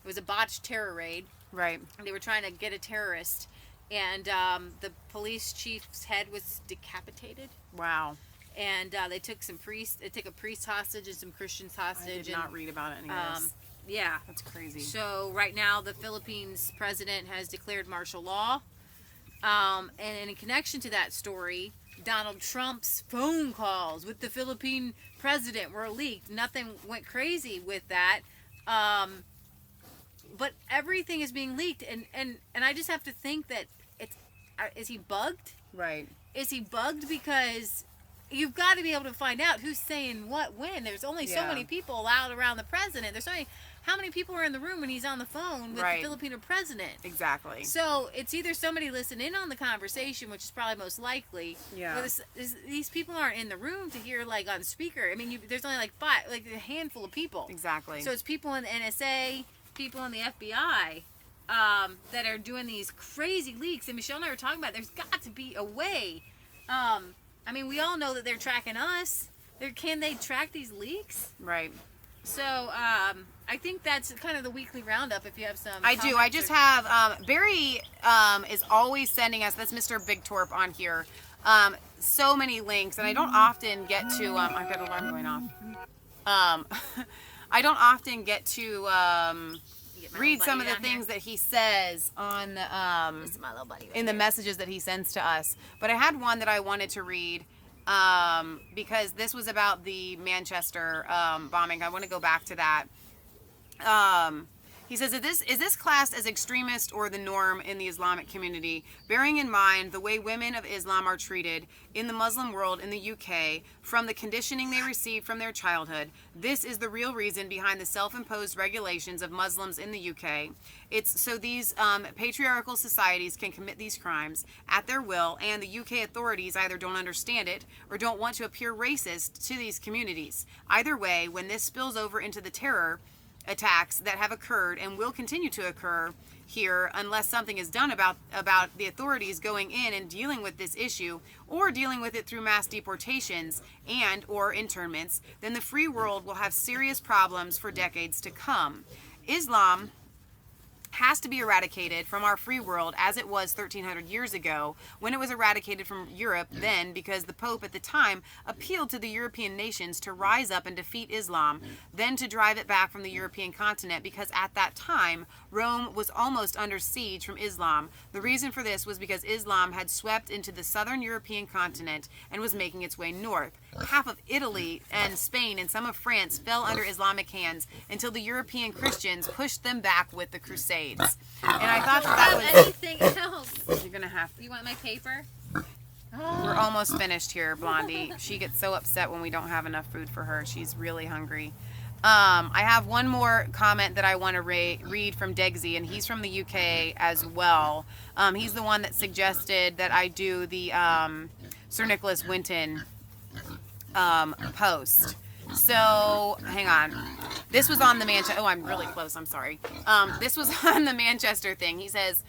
was a botched terror raid. Right. They were trying to get a terrorist, and the police chief's head was decapitated. Wow. And they took a priest hostage and some Christians hostage. I did not read about any of this. Yeah. That's crazy. So right now the Philippines president has declared martial law. And in connection to that story, Donald Trump's phone calls with the Philippine president were leaked. Nothing went crazy with that. But everything is being leaked, and I just have to think that is he bugged? Right. Is he bugged? Because you've got to be able to find out who's saying what when. There's only so many people allowed around the president. How many people are in the room when he's on the phone with Right. the Filipino president? Exactly. So it's either somebody listened in on the conversation, which is probably most likely. Yeah. But these people aren't in the room to hear like on speaker. I mean, there's only like a handful of people. Exactly. So it's people in the NSA, people in the FBI, that are doing these crazy leaks. And Michelle and I were talking about there's got to be a way. I mean, we all know that they're tracking us. Can they track these leaks? Right. So I think that's kind of the weekly roundup. If you have some, I do. I just have Barry is always sending us. That's Mr. Big Torp on here. So many links, and I don't often get to. I've got an alarm going off. I don't often get to read some of the things that he says on This is my little buddy right in the here. messages that he sends to us. But I had one that I wanted to read because this was about the Manchester bombing. I want to go back to that. He says, is this classed as extremist or the norm in the Islamic community, bearing in mind the way women of Islam are treated in the Muslim world in the UK from the conditioning they receive from their childhood? This is the real reason behind the self-imposed regulations of Muslims in the UK. It's so these patriarchal societies can commit these crimes at their will, and the UK authorities either don't understand it or don't want to appear racist to these communities. Either way, when this spills over into the terror attacks that have occurred and will continue to occur here unless something is done about the authorities going in and dealing with this issue, or dealing with it through mass deportations and or internments, then the free world will have serious problems for decades to come. Islam has to be eradicated from our free world as it was 1,300 years ago, when it was eradicated from Europe then because the Pope at the time appealed to the European nations to rise up and defeat Islam, then to drive it back from the European continent because at that time Rome was almost under siege from Islam. The reason for this was because Islam had swept into the southern European continent and was making its way north. Half of Italy and Spain and some of France fell under Islamic hands until the European Christians pushed them back with the Crusades. And I thought that was... Anything else? You're going to have to... You want my paper? We're almost finished here, Blondie. She gets so upset when we don't have enough food for her. She's really hungry. I have one more comment that I want to read from Degsy, and he's from the UK as well. He's the one that suggested that I do the Sir Nicholas Winton post. So, hang on. This was on the Manchester... Oh, I'm really close. I'm sorry. This was on the Manchester thing. He says...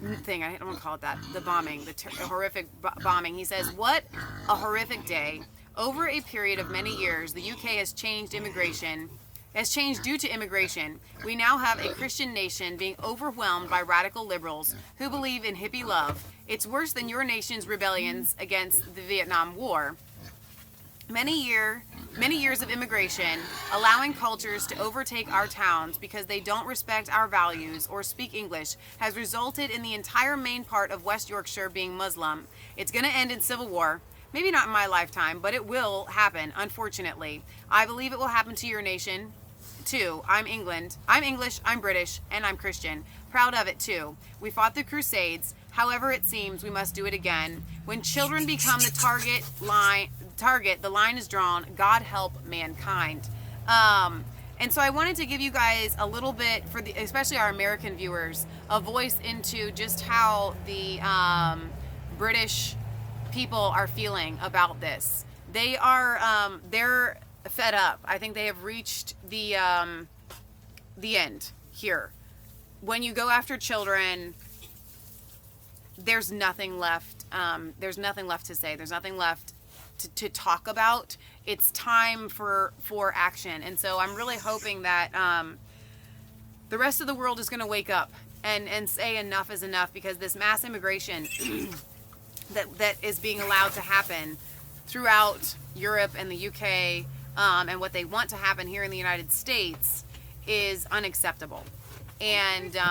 I don't want to call it that. The bombing. The horrific bombing. He says, what a horrific day. Over a period of many years, the UK has changed due to immigration. We now have a Christian nation being overwhelmed by radical liberals who believe in hippie love. It's worse than your nation's rebellions against the Vietnam War. Many years of immigration, allowing cultures to overtake our towns because they don't respect our values or speak English, has resulted in the entire main part of West Yorkshire being Muslim. It's going to end in civil war. Maybe not in my lifetime, but it will happen, unfortunately. I believe it will happen to your nation, too. I'm England. I'm English, I'm British, and I'm Christian. Proud of it, too. We fought the Crusades. However, it seems we must do it again. When children become the target, the line is drawn. God help mankind. And so I wanted to give you guys a little bit, especially our American viewers, a voice into just how the British people are feeling about this. They're fed up. I think they have reached the end here. When you go after children, there's nothing left. There's nothing left to say. There's nothing left to talk about. It's time for action. And so I'm really hoping that the rest of the world is going to wake up and say enough is enough, because this mass immigration that is being allowed to happen throughout Europe and the UK, and what they want to happen here in the United States is unacceptable. And this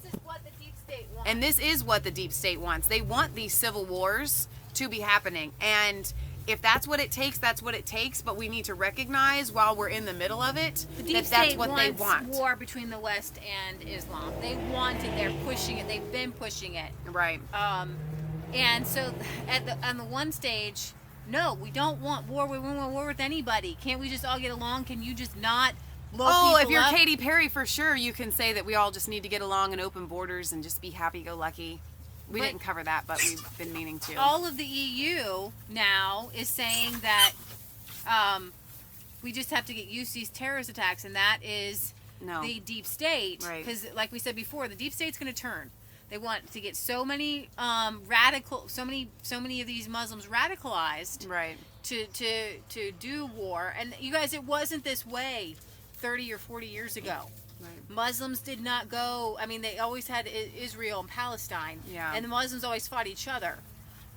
is what the deep state wants. And this is what the deep state wants. They want these civil wars to be happening. And if that's what it takes, that's what it takes. But we need to recognize while we're in the middle of it that that's what they want. War between the West and Islam. They want it. They're pushing it. They've been pushing it. Right. And so on the one stage, no, we don't want war. We don't want war with anybody. Can't we just all get along? Can you just not blow people if you're up? Katy Perry, for sure, you can say that we all just need to get along and open borders and just be happy-go-lucky. We didn't cover that, but we've been meaning to. All of the EU now is saying that we just have to get used to these terrorist attacks, and that is the deep state. Right. Because, like we said before, the deep state's going to turn. They want to get so many so many of these Muslims radicalized, right, to do war. And you guys, it wasn't this way 30 or 40 years ago. Right. Muslims did not go. I mean, they always had Israel and Palestine, and the Muslims always fought each other.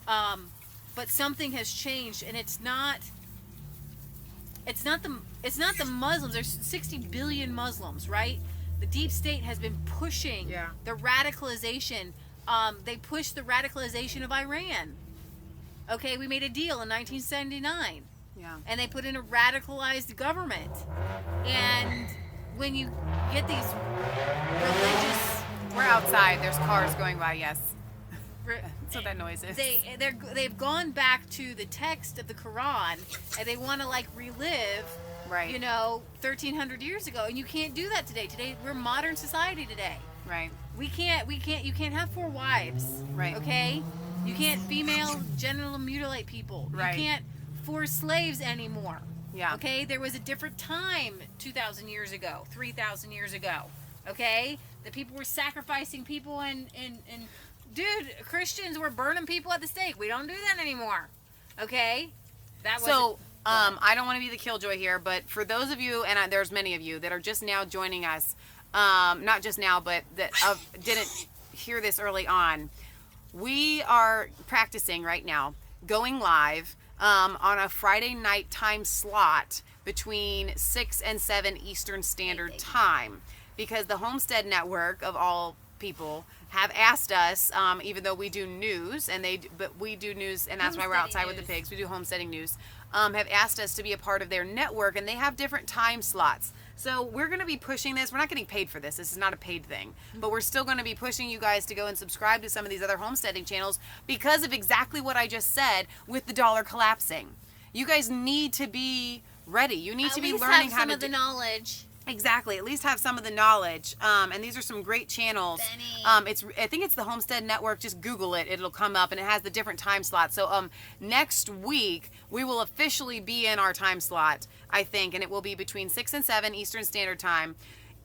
But something has changed, and it's not the Muslims. There's 60 billion Muslims, right? The deep state has been pushing the radicalization. They pushed the radicalization of Iran. Okay, we made a deal in 1979. Yeah. And they put in a radicalized government. And when you get these religious... We're outside. There's cars going by, yes. That's what that noise is. They've gone back to the text of the Quran, and they want to, like, relive, 1,300 years ago. And you can't do that today. Today, we're modern society today. Right. You can't have 4 wives. Right. Okay? You can't female genital mutilate people. Right. You can't force slaves anymore. Yeah. Okay? There was a different time 2,000 years ago, 3,000 years ago. Okay? The people were sacrificing people and dude, Christians were burning people at the stake. We don't do that anymore. Okay? I don't want to be the killjoy here, but for those of you, and there's many of you that are just now joining us, not just now, but that didn't hear this early on, we are practicing right now, going live on a Friday night time slot between 6 and 7 Eastern Standard Time, because the Homestead Network, of all people, have asked us, even though we do news, but we do news, and that's why we're outside with the pigs. We do homesteading news. Have asked us to be a part of their network, and they have different time slots. So we're going to be pushing this. We're not getting paid for this. This is not a paid thing. But we're still going to be pushing you guys to go and subscribe to some of these other homesteading channels because of exactly what I just said with the dollar collapsing. You guys need to be ready. You need to be learning how to do some of the knowledge. Exactly. At least have some of the knowledge. And these are some great channels. I think it's the Homestead Network. Just Google it. It'll come up, and it has the different time slots. So next week, we will officially be in our time slot, I think, and it will be between 6 and 7 Eastern Standard Time.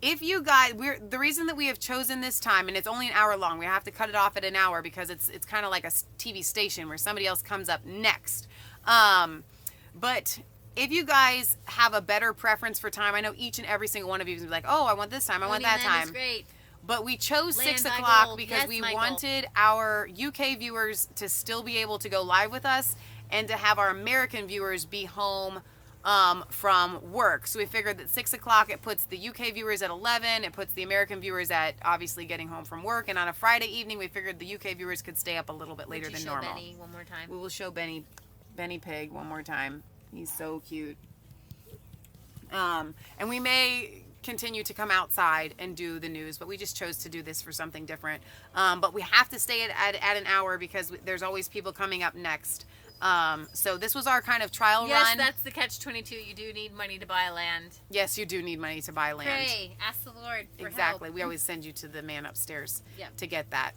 If you guys, the reason that we have chosen this time, and it's only an hour long, we have to cut it off at an hour because it's kind of like a TV station where somebody else comes up next. But if you guys have a better preference for time, I know each and every single one of you is going to be like, oh, I want this time, I want that time. Great. But we chose Land 6 by o'clock gold. because Yes, we Michael. wanted our UK viewers to still be able to go live with us and to have our American viewers be home from work. So we figured that 6 o'clock, it puts the UK viewers at 11, it puts the American viewers at obviously getting home from work, and on a Friday evening, we figured the UK viewers could stay up a little bit later than normal. Benny one more time? We will show Benny Pig one more time. He's so cute. And we may continue to come outside and do the news, but we just chose to do this for something different. But we have to stay at an hour because there's always people coming up next. So this was our kind of trial Yes, run. that's the catch-22. You do need money to buy land. Yes, you do need money to buy land. Pray, ask the Lord for Exactly. help. We always send you to the man upstairs Yep. to get that.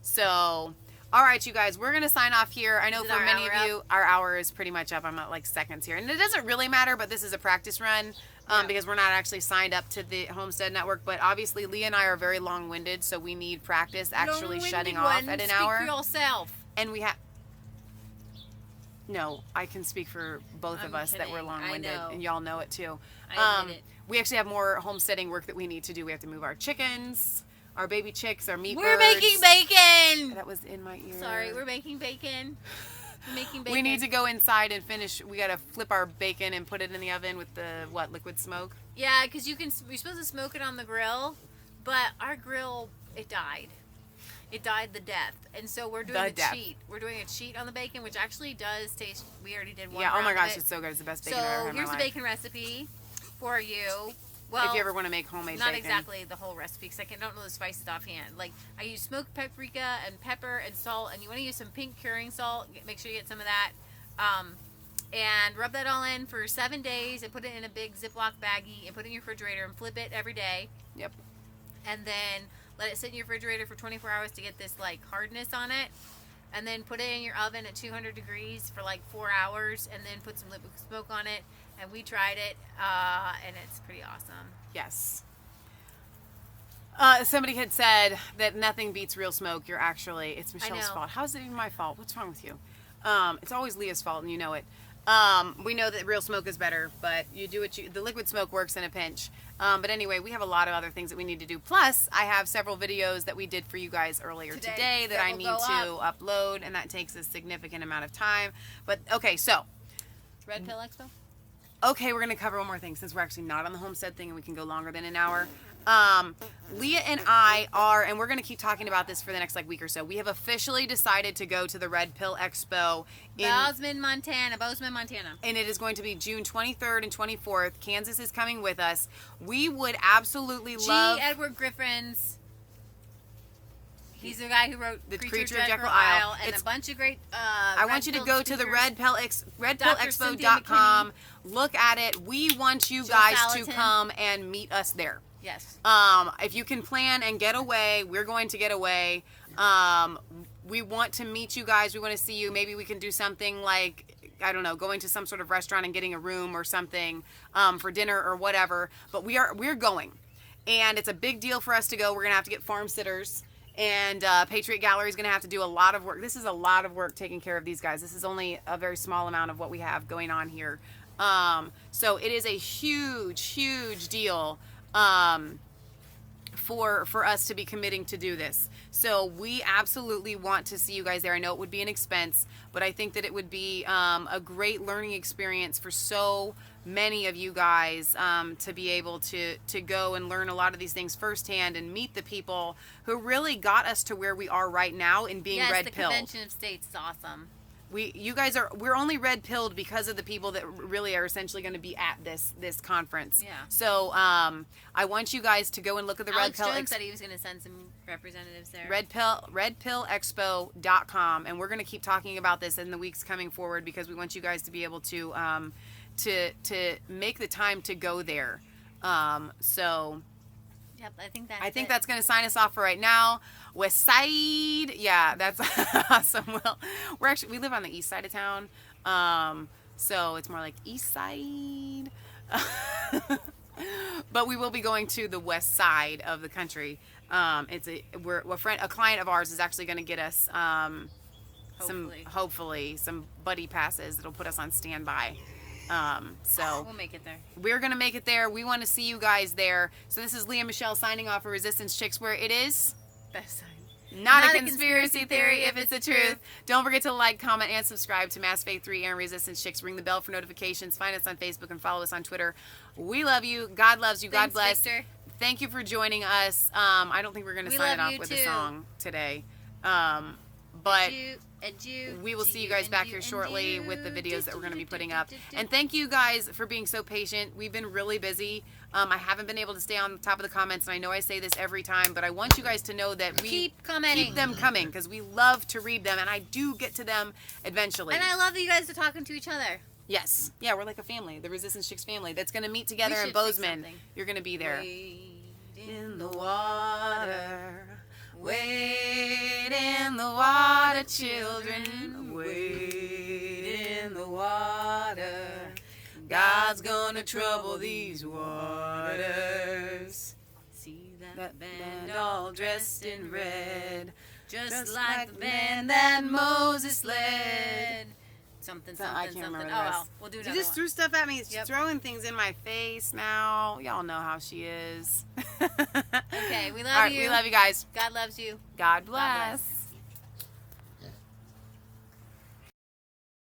So, all right, you guys, we're going to sign off here. I know Is for our many of hour you, our hour is pretty much up. I'm at like seconds here. And it doesn't really matter, but this is a practice run because we're not actually signed up to the Homestead Network. But obviously, Leah and I are very long-winded, so we need practice actually shutting off at an hour. Speak for yourself. And we have... No, I can speak for both of us that we're kidding. long-winded, I know. and y'all know it too. I admit it. We actually have more homesteading work that we need to do. We have to move our chickens, our baby chicks, our meat We're birds. making bacon. That was in my ear. Sorry, we're making bacon. We're making bacon. We need to go inside and finish. We got to flip our bacon and put it in the oven with the, liquid smoke? Yeah, because you're supposed to smoke it on the grill, but our grill, it died. It died the death. And so we're doing a cheat. We're doing a cheat on the bacon, which actually does taste, we already did one Yeah, oh my round gosh, of it. it's so good. It's the best bacon I've ever had in my Here's the life. bacon recipe for you. Well, If you ever want to make homemade not bacon. exactly the whole recipe because I don't know the spices offhand. Like, I use smoked paprika and pepper and salt, and you want to use some pink curing salt. Make sure you get some of that. And rub that all in for 7 days and put it in a big Ziploc baggie and put it in your refrigerator and flip it every day. Yep. And then let it sit in your refrigerator for 24 hours to get this like hardness on it. And then put it in your oven at 200 degrees for like 4 hours and then put some liquid smoke on it. And we tried it and it's pretty awesome. Yes. Somebody had said that nothing beats real smoke. It's Michelle's know. fault. How's it even my fault? What's wrong with you? It's always Leah's fault, and you know it. We know that real smoke is better, but you do the liquid smoke works in a pinch. But anyway, we have a lot of other things that we need to do. Plus, I have several videos that we did for you guys earlier today that I need to upload, and that takes a significant amount of time. But okay, so. Red Pill Expo? Okay, we're going to cover one more thing since we're actually not on the homestead thing and we can go longer than an hour. Leah and I are, and we're going to keep talking about this for the next week or so. We have officially decided to go to the Red Pill Expo in Bozeman, Montana. And it is going to be June 23rd and 24th. Kansas is coming with us. We would absolutely love... Edward Griffin's. He's the guy who wrote The Creature of Jekyll Isle and a bunch of great I want you to go to the redpillexpo.com. redpillexpo.com. Look at it. We want you guys to Salatin. come and meet us there. Yes. If you can plan and get away, we're going to get away. We want to meet you guys. We want to see you. Maybe we can do something like, I don't know, going to some sort of restaurant and getting a room or something for dinner or whatever. But we're going. And it's a big deal for us to go. We're going to have to get farm sitters. And Patriot Gallery is going to have to do a lot of work. This is a lot of work taking care of these guys. This is only a very small amount of what we have going on here. So it is a huge, huge deal for us to be committing to do this. So we absolutely want to see you guys there. I know it would be an expense, but I think that it would be a great learning experience for so many of you guys to be able to go and learn a lot of these things firsthand and meet the people who really got us to where we are right now in being red pilled. Yes, the Convention of States is awesome. We're only red pilled because of the people that really are essentially going to be at this conference. Yeah. So I want you guys to go and look at the Alex Red Pill. Jones said he was going to send some representatives there. redpillexpo.com, and we're going to keep talking about this in the weeks coming forward because we want you guys to be able to make the time to go there. So. Yep, I think that's going to sign us off for right now. West Side, yeah, that's awesome. Well, we live on the east side of town, so it's more like east side. But we will be going to the west side of the country. A client of ours is actually going to get us hopefully some buddy passes that'll put us on standby. So we'll make it there. We're going to make it there. We want to see you guys there. So this is Leah Michelle signing off for Resistance Chicks, where it is Best side. not a conspiracy theory if it's the truth. Don't forget to like, comment, and subscribe to Mass Faith 3 and Resistance Chicks. Ring the bell for notifications. Find us on Facebook and follow us on Twitter. We love you. God loves you. Thanks, God bless. Victor. Thank you for joining us. I don't think we're going to sign it off with a song today. But we will see you guys back here shortly with the videos that we're going to be putting up. And thank you guys for being so patient. We've been really busy. I haven't been able to stay on top of the comments, and I know I say this every time, but I want you guys to know that we keep commenting. Keep them coming, because we love to read them, and I do get to them eventually. And I love that you guys are talking to each other. Yes. Yeah, we're like a family, the Resistance Chicks family, that's going to meet together in Bozeman. You're going to be there. Wade In the water, wade in the water, children, wade in the water. God's gonna trouble these waters. See That band all dressed in red, just like the band that Moses led. Something. I can't remember the Oh, rest. well, we'll do another She just one. threw stuff at me. She's Yep. throwing things in my face now. Y'all know how she is. Okay, we love All right, you. we love you guys. God loves you. God bless.